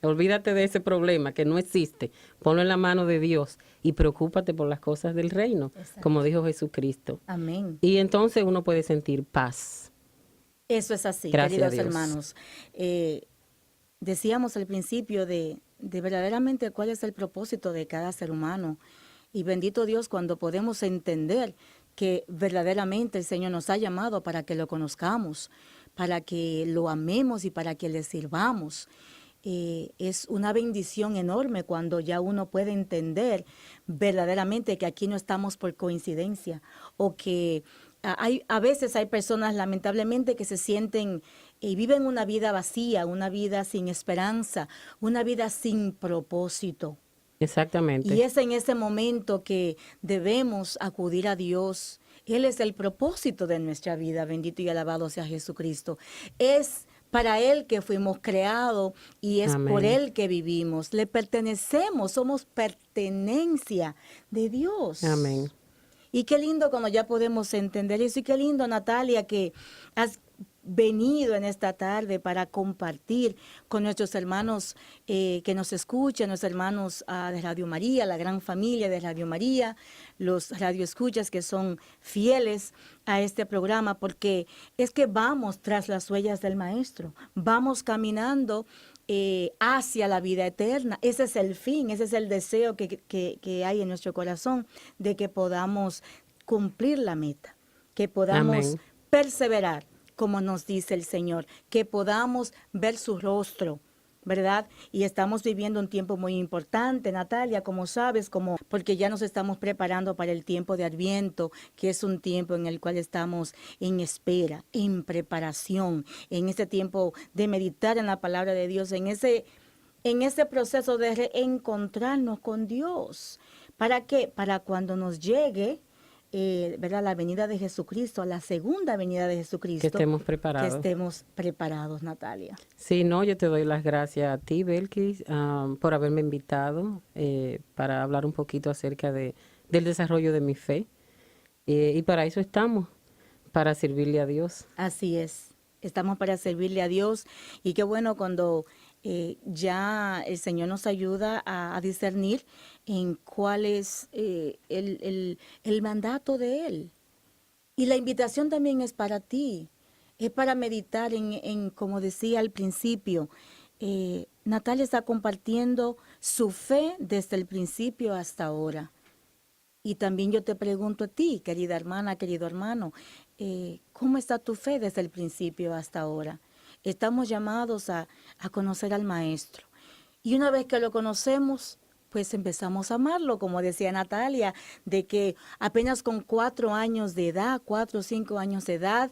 Olvídate de ese problema que no existe. Ponlo en la mano de Dios y preocúpate por las cosas del reino, Exacto. como dijo Jesucristo. Amén. Y entonces uno puede sentir paz. Eso es así, Gracias a queridos Dios. hermanos. Decíamos al principio de verdaderamente cuál es el propósito de cada ser humano. Y bendito Dios cuando podemos entender que verdaderamente el Señor nos ha llamado para que lo conozcamos, para que lo amemos y para que le sirvamos. Es una bendición enorme cuando ya uno puede entender verdaderamente que aquí no estamos por coincidencia o que a veces hay personas lamentablemente que se sienten y viven una vida vacía, una vida sin esperanza, una vida sin propósito. Exactamente. Y es en ese momento que debemos acudir a Dios. Él es el propósito de nuestra vida, bendito y alabado sea Jesucristo. Es para Él que fuimos creados y es Amén. por Él que vivimos. Le pertenecemos, somos pertenencia de Dios. Amén. Y qué lindo cuando ya podemos entender eso. Y qué lindo, Natalia, que has venido en esta tarde para compartir con nuestros hermanos que nos escuchan, los hermanos de Radio María, la gran familia de Radio María, los radioescuchas que son fieles a este programa, porque es que vamos tras las huellas del Maestro, vamos caminando hacia la vida eterna. Ese es el fin, ese es el deseo que hay en nuestro corazón, de que podamos cumplir la meta, que podamos Amén. perseverar, como nos dice el Señor, que podamos ver su rostro, ¿verdad? Y estamos viviendo un tiempo muy importante, Natalia, como sabes, porque ya nos estamos preparando para el tiempo de Adviento, que es un tiempo en el cual estamos en espera, en preparación, en ese tiempo de meditar en la palabra de Dios, en ese proceso de reencontrarnos con Dios. ¿Para qué? Para cuando nos llegue ¿verdad? La venida de Jesucristo, la segunda venida de Jesucristo. Que estemos preparados. Que estemos preparados, Natalia. Sí, no, yo te doy las gracias a ti, Belkis, por haberme invitado para hablar un poquito acerca del desarrollo de mi fe. Y para eso estamos, para servirle a Dios. Así es, estamos para servirle a Dios. Y qué bueno cuando ya el Señor nos ayuda a discernir en cuál es el mandato de Él. Y la invitación también es para ti, es para meditar como decía al principio, Natalia está compartiendo su fe desde el principio hasta ahora. Y también yo te pregunto a ti, querida hermana, querido hermano, ¿cómo está tu fe desde el principio hasta ahora? Estamos llamados a conocer al Maestro. Y una vez que lo conocemos, pues empezamos a amarlo, como decía Natalia, de que apenas con 4 años de edad, 4 o 5 años de edad,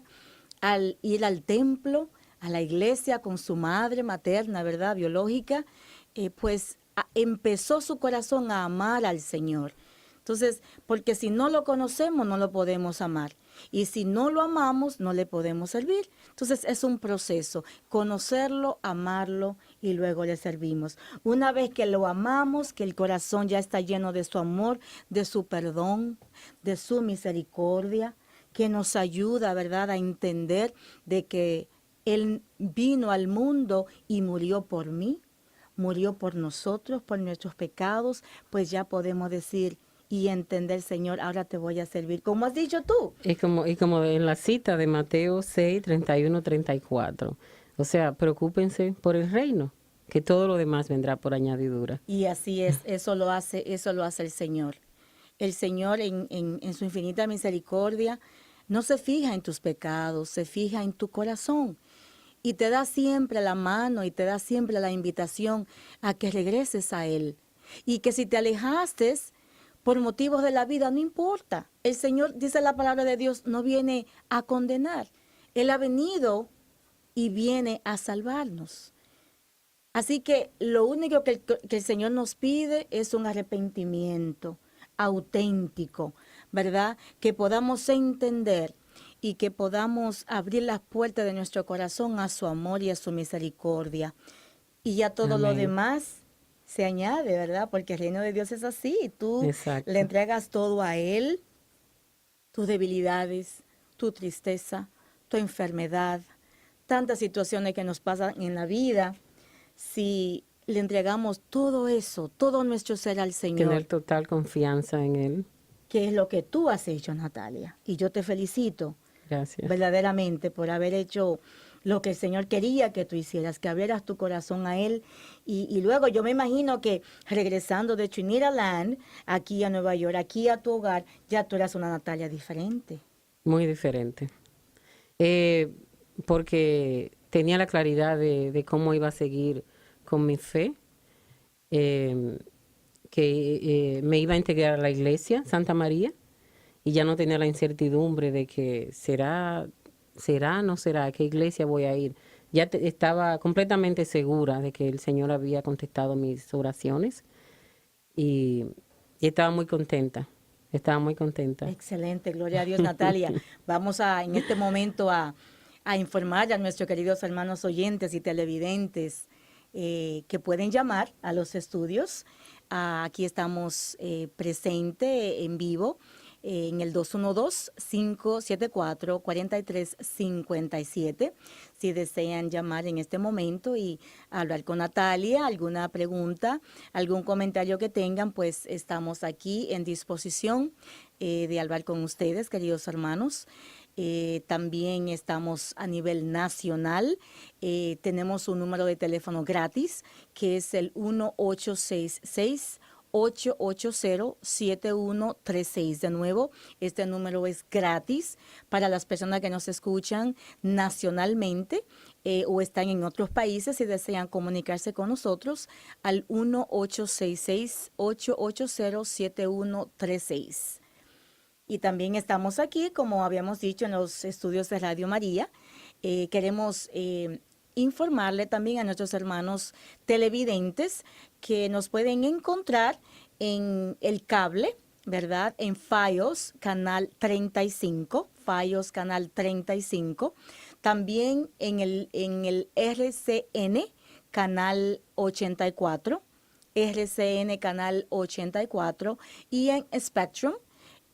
al ir al templo, a la iglesia con su madre materna, ¿verdad?, biológica, pues empezó su corazón a amar al Señor. Entonces, porque si no lo conocemos, no lo podemos amar. Y si no lo amamos, no le podemos servir. Entonces, es un proceso, conocerlo, amarlo y luego le servimos. Una vez que lo amamos, que el corazón ya está lleno de su amor, de su perdón, de su misericordia, que nos ayuda, ¿verdad?, a entender de que Él vino al mundo y murió por mí, murió por nosotros, por nuestros pecados, pues ya podemos decir y entender, Señor, ahora te voy a servir, como has dicho tú. Y como en la cita de Mateo 6, 31, 34. O sea, preocúpense por el reino, que todo lo demás vendrá por añadidura. Y así es, eso lo hace el Señor. El Señor en su infinita misericordia no se fija en tus pecados, se fija en tu corazón. Y te da siempre la mano y te da siempre la invitación a que regreses a Él. Y que si te alejaste por motivos de la vida, no importa. El Señor, dice la palabra de Dios, no viene a condenar. Él ha venido y viene a salvarnos. Así que lo único que el Señor nos pide es un arrepentimiento auténtico, ¿verdad? Que podamos entender y que podamos abrir las puertas de nuestro corazón a su amor y a su misericordia. Y ya todo Amén. lo demás se añade, ¿verdad? Porque el reino de Dios es así. Tú Exacto. le entregas todo a Él, tus debilidades, tu tristeza, tu enfermedad, tantas situaciones que nos pasan en la vida. Si le entregamos todo eso, todo nuestro ser al Señor. Tener total confianza en Él. Que es lo que tú has hecho, Natalia. Y yo te felicito Gracias. verdaderamente por haber hecho lo que el Señor quería que tú hicieras, que abrieras tu corazón a Él. Y luego yo me imagino que regresando de Trinidad Land, aquí a Nueva York, aquí a tu hogar, ya tú eras una Natalia diferente. Muy diferente. Porque tenía la claridad de cómo iba a seguir con mi fe, que me iba a integrar a la iglesia Santa María y ya no tenía la incertidumbre de que no será, ¿a qué iglesia voy a ir? Ya estaba completamente segura de que el Señor había contestado mis oraciones y estaba muy contenta. Estaba muy contenta. Excelente, gloria a Dios, Natalia. Vamos en este momento a informar a nuestros queridos hermanos oyentes y televidentes que pueden llamar a los estudios. Aquí estamos presentes en vivo en el 212-574-4357. Si desean llamar en este momento y hablar con Natalia, alguna pregunta, algún comentario que tengan, pues estamos aquí en disposición de hablar con ustedes, queridos hermanos. También estamos a nivel nacional. Tenemos un número de teléfono gratis que es el 1866-880-7136. De nuevo, este número es gratis para las personas que nos escuchan nacionalmente o están en otros países y desean comunicarse con nosotros al 1866-880-7136. Y también estamos aquí, como habíamos dicho, en los estudios de Radio María. Queremos informarle también a nuestros hermanos televidentes que nos pueden encontrar en el cable, ¿verdad? En Fios, canal 35, Fios, canal 35. También en el RCN, canal 84, RCN, canal 84, y en Spectrum,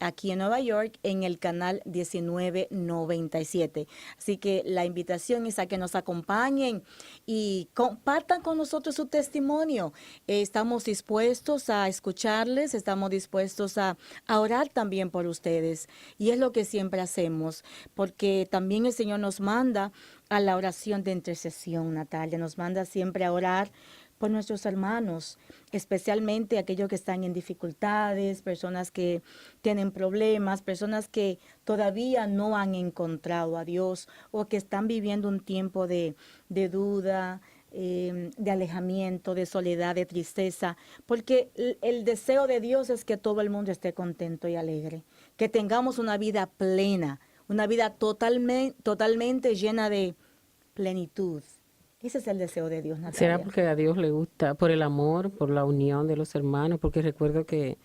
aquí en Nueva York, en el canal 1997. Así que la invitación es a que nos acompañen y compartan con nosotros su testimonio. Estamos dispuestos a escucharles, estamos dispuestos a orar también por ustedes. Y es lo que siempre hacemos, porque también el Señor nos manda a la oración de intercesión, Natalia. Nos manda siempre a orar por nuestros hermanos, especialmente aquellos que están en dificultades, personas que tienen problemas, personas que todavía no han encontrado a Dios o que están viviendo un tiempo de duda, de alejamiento, de soledad, de tristeza, porque el deseo de Dios es que todo el mundo esté contento y alegre, que tengamos una vida plena, una vida totalmente llena de plenitud. Ese es el deseo de Dios, Natalia. ¿Será porque a Dios le gusta, por el amor, por la unión de los hermanos? Porque recuerdo que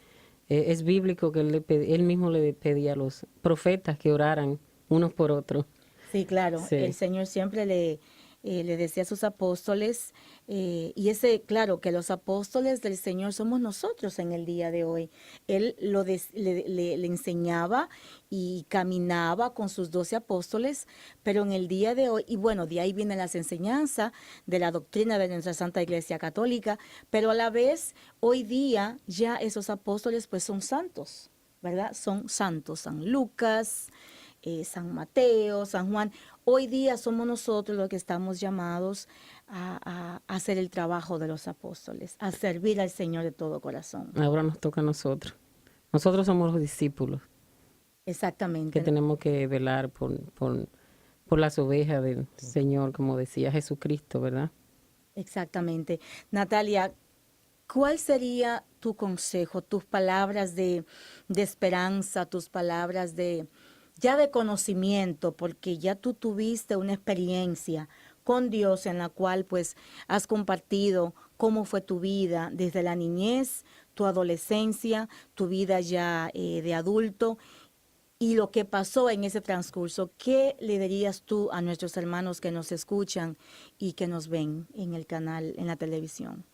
es bíblico que él mismo le pedía a los profetas que oraran unos por otros. Sí, claro. Sí. El Señor siempre le decía a sus apóstoles, y claro, que los apóstoles del Señor somos nosotros en el día de hoy. Él le enseñaba y caminaba con sus 12 apóstoles, pero en el día de hoy, y bueno, de ahí vienen las enseñanzas de la doctrina de nuestra Santa Iglesia Católica, pero a la vez, hoy día ya esos apóstoles pues son santos, ¿verdad? Son santos, San Lucas, San Mateo, San Juan. Hoy día somos nosotros los que estamos llamados a hacer el trabajo de los apóstoles, a servir al Señor de todo corazón. Ahora nos toca a nosotros. Nosotros somos los discípulos. Exactamente. Que tenemos que velar por las ovejas del Señor, como decía Jesucristo, ¿verdad? Exactamente. Natalia, ¿cuál sería tu consejo, tus palabras de esperanza, tus palabras ya de conocimiento, porque ya tú tuviste una experiencia con Dios en la cual pues has compartido cómo fue tu vida desde la niñez, tu adolescencia, tu vida ya de adulto y lo que pasó en ese transcurso? ¿Qué le dirías tú a nuestros hermanos que nos escuchan y que nos ven en el canal, en la televisión?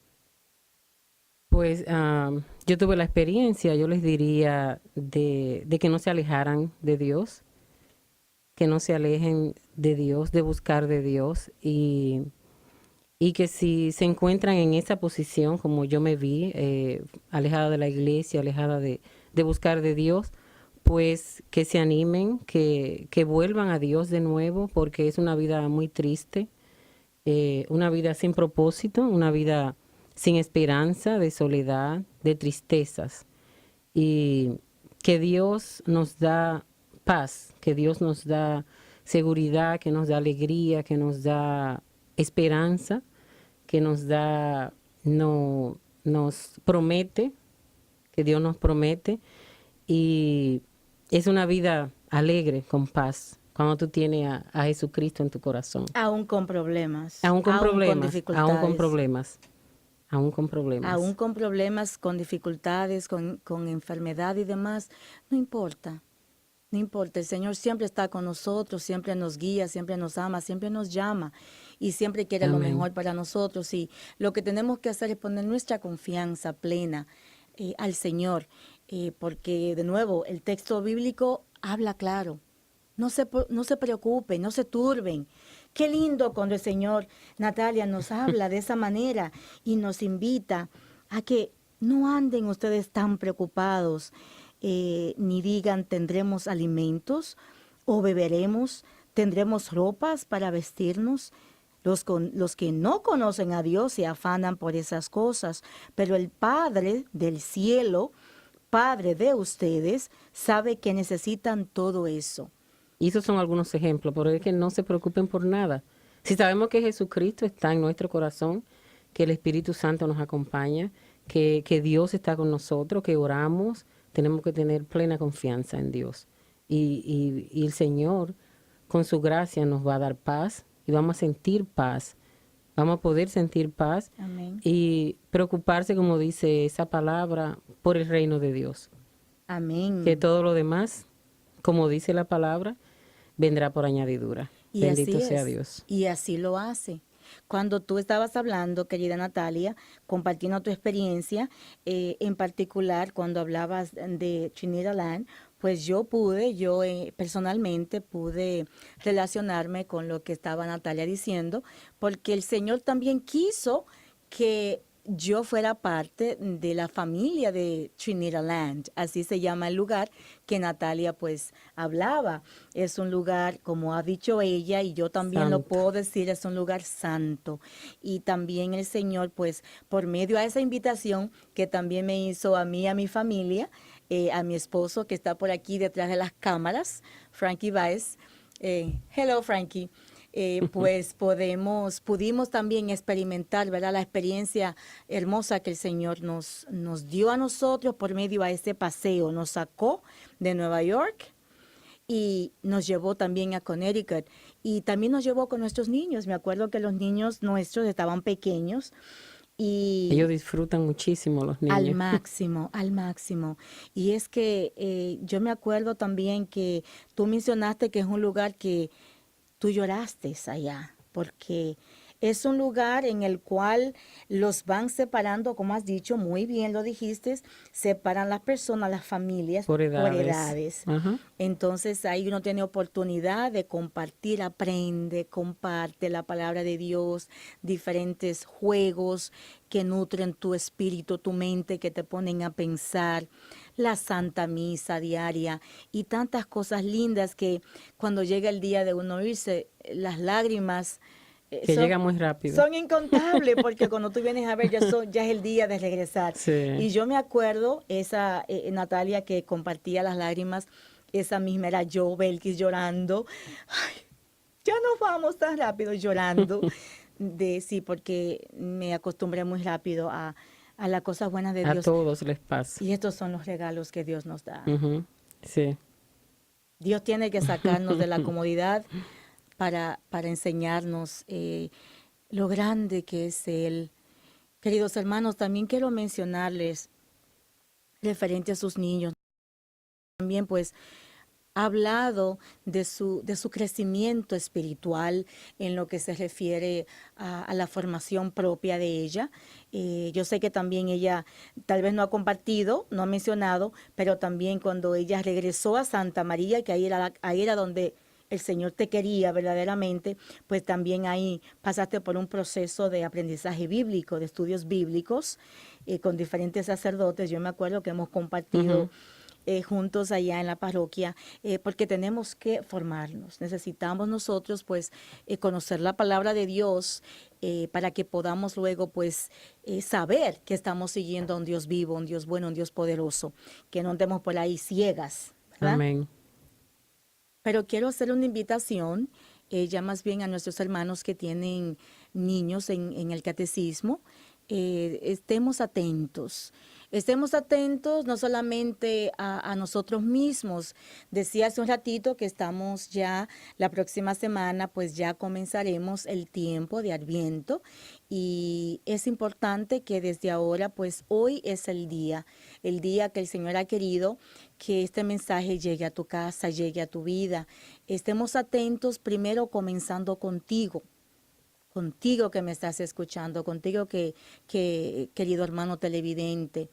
Pues yo tuve la experiencia, yo les diría de que no se alejaran de Dios, que no se alejen de Dios, de buscar de Dios y y que si se encuentran en esa posición, como yo me vi, alejada de la iglesia, alejada de buscar de Dios, pues que se animen, que vuelvan a Dios de nuevo, porque es una vida muy triste, una vida sin propósito, una vida sin esperanza, de soledad, de tristezas. Y que Dios nos da paz, que Dios nos da seguridad, que nos da alegría, que nos da esperanza, que nos da, no, nos promete, que Dios nos promete. Y es una vida alegre, con paz, cuando tú tienes a Jesucristo en tu corazón. Aún con problemas. Aún con problemas, dificultades. aún con problemas. Aún con problemas. Aún con problemas, con dificultades, con enfermedad y demás, no importa. No importa, el Señor siempre está con nosotros, siempre nos guía, siempre nos ama, siempre nos llama y siempre quiere lo Amén. mejor para nosotros. Y lo que tenemos que hacer es poner nuestra confianza plena al Señor, porque de nuevo el texto bíblico habla claro. No se preocupen, no se turben. Qué lindo cuando el Señor, Natalia, nos habla de esa manera y nos invita a que no anden ustedes tan preocupados, ni digan tendremos alimentos o beberemos, tendremos ropas para vestirnos. Los que no conocen a Dios se afanan por esas cosas, pero el Padre del cielo, Padre de ustedes, sabe que necesitan todo eso. Y esos son algunos ejemplos, pero es que no se preocupen por nada. Si sabemos que Jesucristo está en nuestro corazón, que el Espíritu Santo nos acompaña, que Dios está con nosotros, que oramos, tenemos que tener plena confianza en Dios. Y el Señor, con su gracia, nos va a dar paz y vamos a sentir paz. Vamos a poder sentir paz. Amén. Y preocuparse, como dice esa palabra, por el reino de Dios. Amén. Que todo lo demás, como dice la palabra, vendrá por añadidura. Y Bendito así sea es. Dios. Y así lo hace. Cuando tú estabas hablando, querida Natalia, compartiendo tu experiencia, en particular cuando hablabas de Trinidad, pues yo personalmente pude relacionarme con lo que estaba Natalia diciendo, porque el Señor también quiso que yo fuera parte de la familia de Trinidad Land, así se llama el lugar que Natalia pues hablaba. Es un lugar, como ha dicho ella, y yo también lo Santo. puedo decir, es un lugar santo. Y también el Señor pues por medio a esa invitación que también me hizo a mí y a mi familia, a mi esposo que está por aquí detrás de las cámaras, Frankie Baez. Hello Frankie. Pues pudimos también experimentar, ¿verdad? La experiencia hermosa que el Señor nos dio a nosotros por medio a ese paseo. Nos sacó de Nueva York y nos llevó también a Connecticut. Y también nos llevó con nuestros niños. Me acuerdo que los niños nuestros estaban pequeños. Y Ellos disfrutan muchísimo, los niños. al máximo, al máximo. Y es que yo me acuerdo también que tú mencionaste que es un lugar que tú lloraste allá, porque es un lugar en el cual los van separando, como has dicho, muy bien lo dijiste, separan las personas, las familias Por edades. edades. Ajá. Entonces ahí uno tiene oportunidad de compartir, aprende, comparte la palabra de Dios, diferentes juegos que nutren tu espíritu, tu mente, que te ponen a pensar, la Santa Misa diaria y tantas cosas lindas que cuando llega el día de uno irse, las lágrimas Que llega muy rápido. son incontables porque cuando tú vienes a ver ya es el día de regresar. Sí. Y yo me acuerdo, esa Natalia que compartía las lágrimas, esa misma era yo, Belkis, llorando. Ay, ya nos vamos tan rápido llorando. Sí, porque me acostumbré muy rápido a las cosas buenas de A Dios. todos les pasa. Y estos son los regalos que Dios nos da. Ujú. Sí. Dios tiene que sacarnos de la comodidad para enseñarnos lo grande que es Él. Queridos hermanos, también quiero mencionarles, referente a sus niños, también pues ha hablado de su crecimiento espiritual en lo que se refiere a la formación propia de ella. Yo sé que también ella tal vez no ha compartido, no ha mencionado, pero también cuando ella regresó a Santa María, que ahí era donde el Señor te quería verdaderamente, pues también ahí pasaste por un proceso de aprendizaje bíblico, de estudios bíblicos, con diferentes sacerdotes. Yo me acuerdo que hemos compartido juntos allá en la parroquia, porque tenemos que formarnos. Necesitamos nosotros, pues, conocer la palabra de Dios para que podamos luego, pues, saber que estamos siguiendo a un Dios vivo, un Dios bueno, un Dios poderoso, que no andemos por ahí ciegas, ¿verdad? Amén. Pero quiero hacer una invitación, ya más bien a nuestros hermanos que tienen niños en el catecismo. Estemos atentos no solamente a nosotros mismos. Decía hace un ratito que estamos ya la próxima semana, pues ya comenzaremos el tiempo de Adviento, y es importante que desde ahora, pues hoy es el día que el Señor ha querido que este mensaje llegue a tu casa, llegue a tu vida. Estemos atentos, primero comenzando contigo que me estás escuchando, contigo que querido hermano televidente.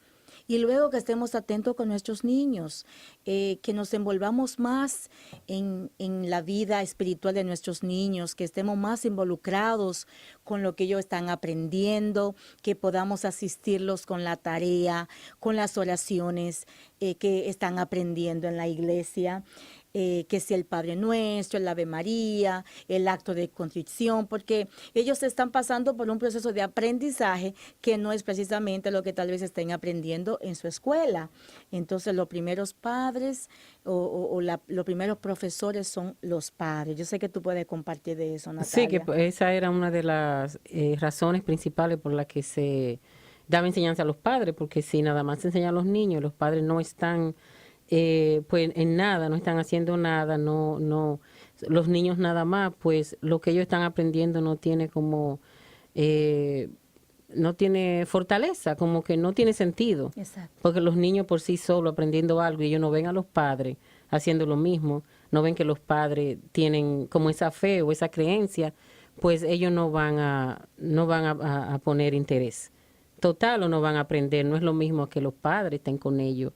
Y luego que estemos atentos con nuestros niños, que nos envolvamos más en la vida espiritual de nuestros niños, que estemos más involucrados con lo que ellos están aprendiendo, que podamos asistirlos con la tarea, con las oraciones que están aprendiendo en la iglesia. Que sea el Padre Nuestro, el Ave María, el acto de contrición, porque ellos están pasando por un proceso de aprendizaje que no es precisamente lo que tal vez estén aprendiendo en su escuela. Entonces, los primeros padres los primeros profesores son los padres. Yo sé que tú puedes compartir de eso, Natalia. Sí, que esa era una de las razones principales por las que se daba enseñanza a los padres, porque si nada más se enseña a los niños, los padres no están pues en nada, no están haciendo nada, no, los niños nada más, pues lo que ellos están aprendiendo no tiene como, no tiene fortaleza, como que no tiene sentido. Exacto. Porque los niños por sí solos aprendiendo algo y ellos no ven a los padres haciendo lo mismo, no ven que los padres tienen como esa fe o esa creencia, pues ellos no van a poner interés. Total, o no van a aprender, no es lo mismo que los padres estén con ellos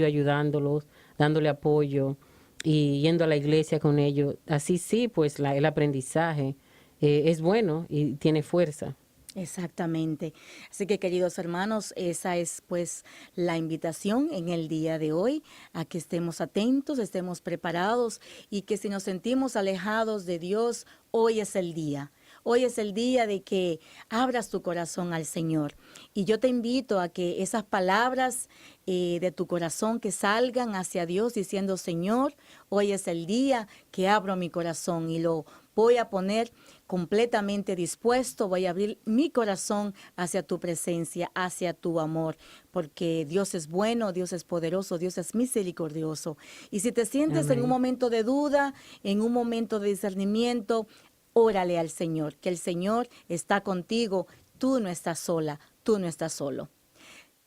ayudándolos, dándole apoyo y yendo a la iglesia con ellos. Así sí, pues el aprendizaje es bueno y tiene fuerza. Exactamente. Así que, queridos hermanos, esa es pues la invitación en el día de hoy, a que estemos atentos, estemos preparados, y que si nos sentimos alejados de Dios, hoy es el día. Hoy es el día de que abras tu corazón al Señor. Y yo te invito a que esas palabras de tu corazón que salgan hacia Dios diciendo: Señor, hoy es el día que abro mi corazón y lo voy a poner completamente dispuesto, voy a abrir mi corazón hacia tu presencia, hacia tu amor, porque Dios es bueno, Dios es poderoso, Dios es misericordioso. Y si te sientes en un momento de duda, en un momento de discernimiento, órale al Señor, que el Señor está contigo, tú no estás sola, tú no estás solo.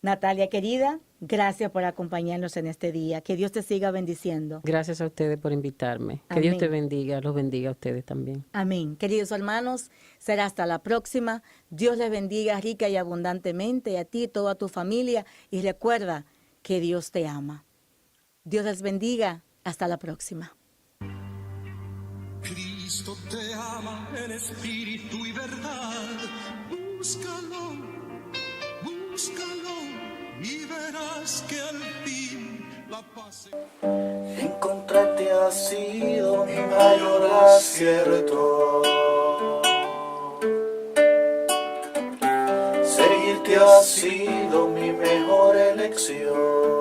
Natalia, querida, gracias por acompañarnos en este día. Que Dios te siga bendiciendo. Gracias a ustedes por invitarme. Que Amén. Dios te bendiga, los bendiga a ustedes también. Amén. Queridos hermanos, será hasta la próxima. Dios les bendiga rica y abundantemente, a ti y toda tu familia. Y recuerda que Dios te ama. Dios les bendiga. Hasta la próxima. Cristo te ama en espíritu y verdad. Búscalo, búscalo y verás que al fin la paz. Encontrarte ha sido mi mayor acierto. Seguirte ha sido mi mejor elección.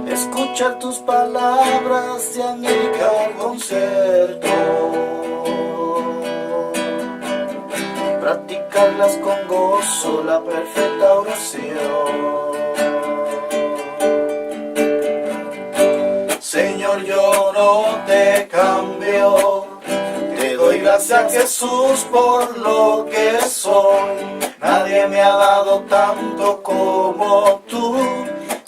Escuchar tus palabras de angelical concierto, practicarlas con gozo, la perfecta oración. Señor, yo no te cambio, te doy gracias, Jesús, por lo que soy. Nadie me ha dado tanto como tú.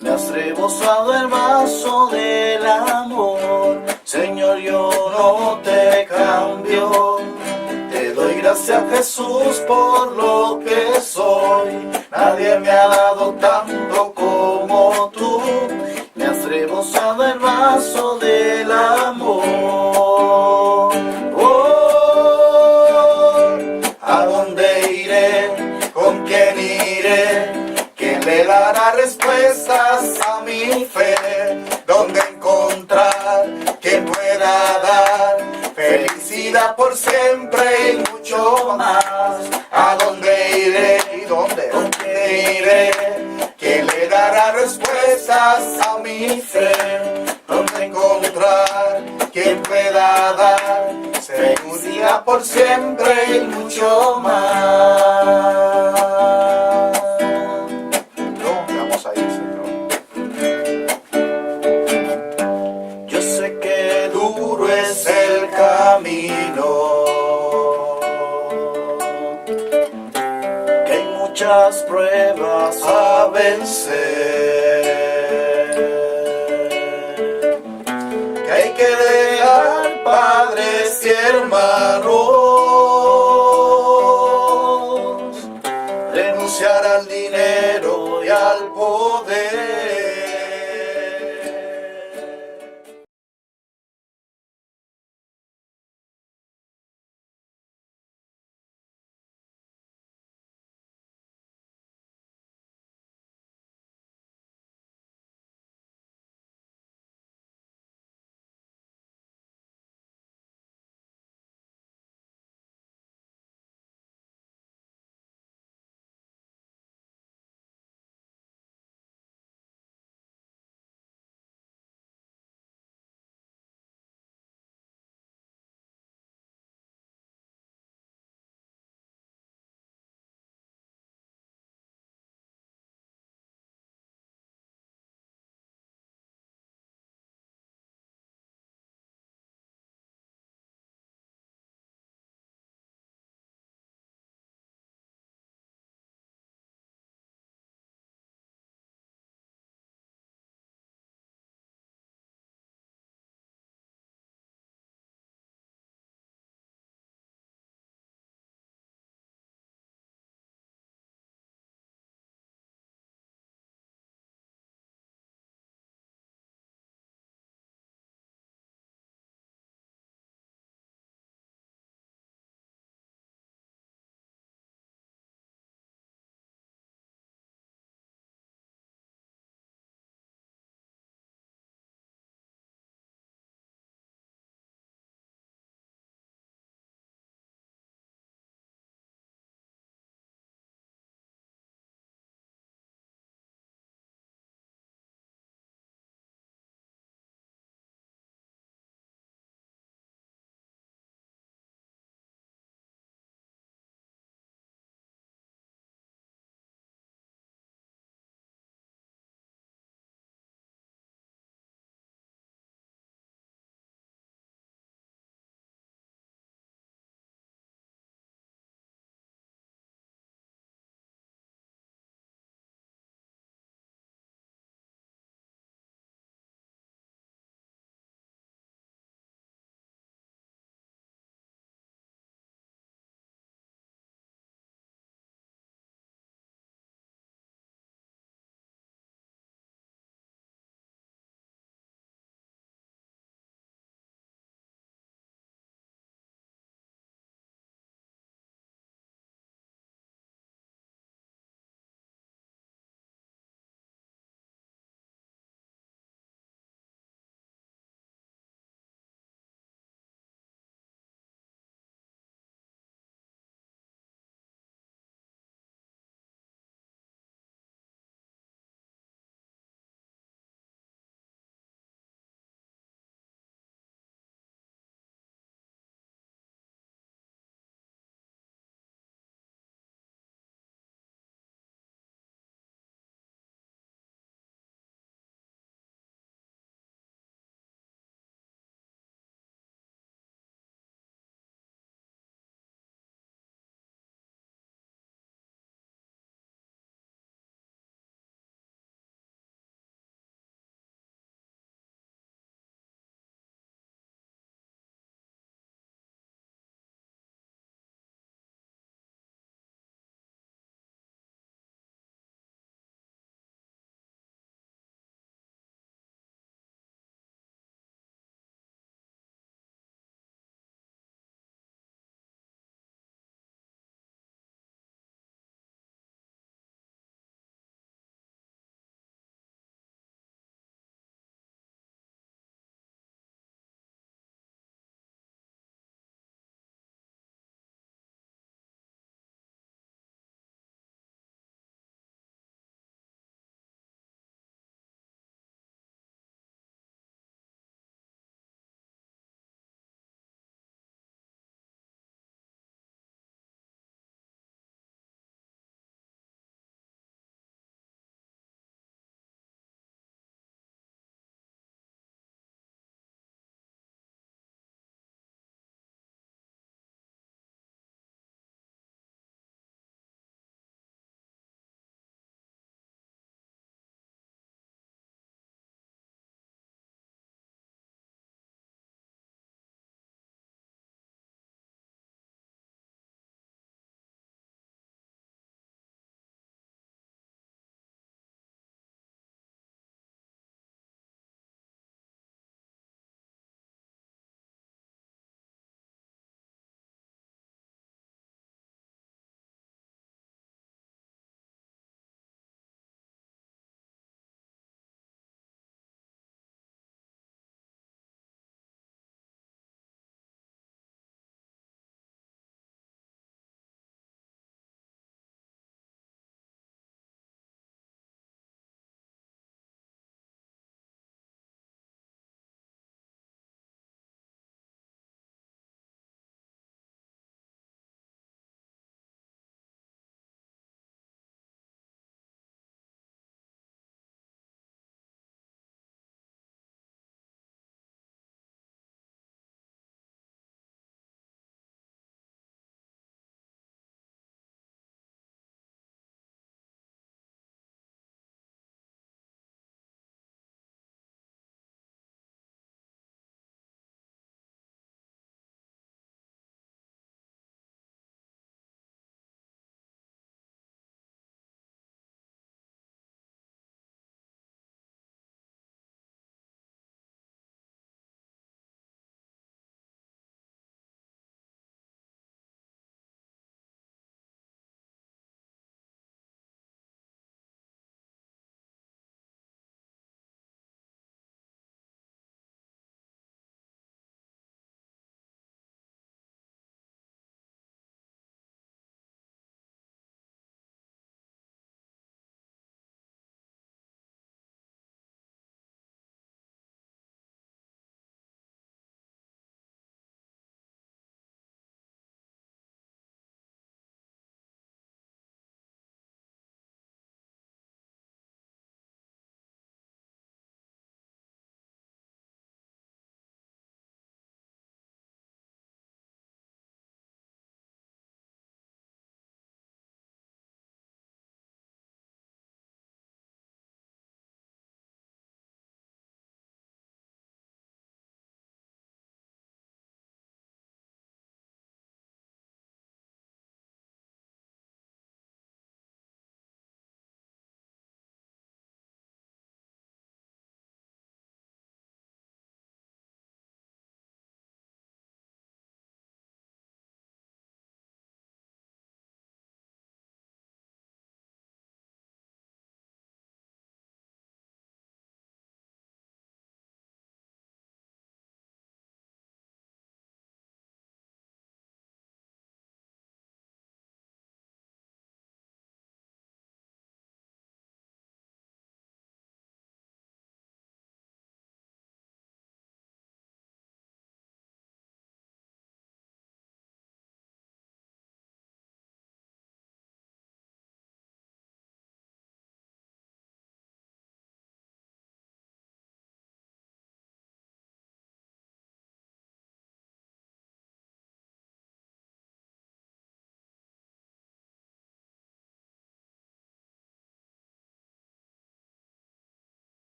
Me has rebosado el vaso del amor. Señor, yo no te cambio. Te doy gracias, Jesús, por lo que soy. Nadie me ha dado tanto como tú. Me has gozado el vaso del amor. ¿A dónde iré? ¿Con quién iré? ¿Quién le dará respuestas a mi fe? ¿Dónde encontrar quien pueda dar felicidad por siempre y mucho más? ¿A dónde iré? ¿Y dónde? ¿Con quién iré? ¿Quién le dará respuestas a mi fe? ¿Dónde encontrar quien pueda dar felicidad por siempre y mucho más? ¿Dónde vamos a ir, Señor? Yo sé que duro es el camino, que hay muchas pruebas a vencer, que hay que dejar padres y hermanos,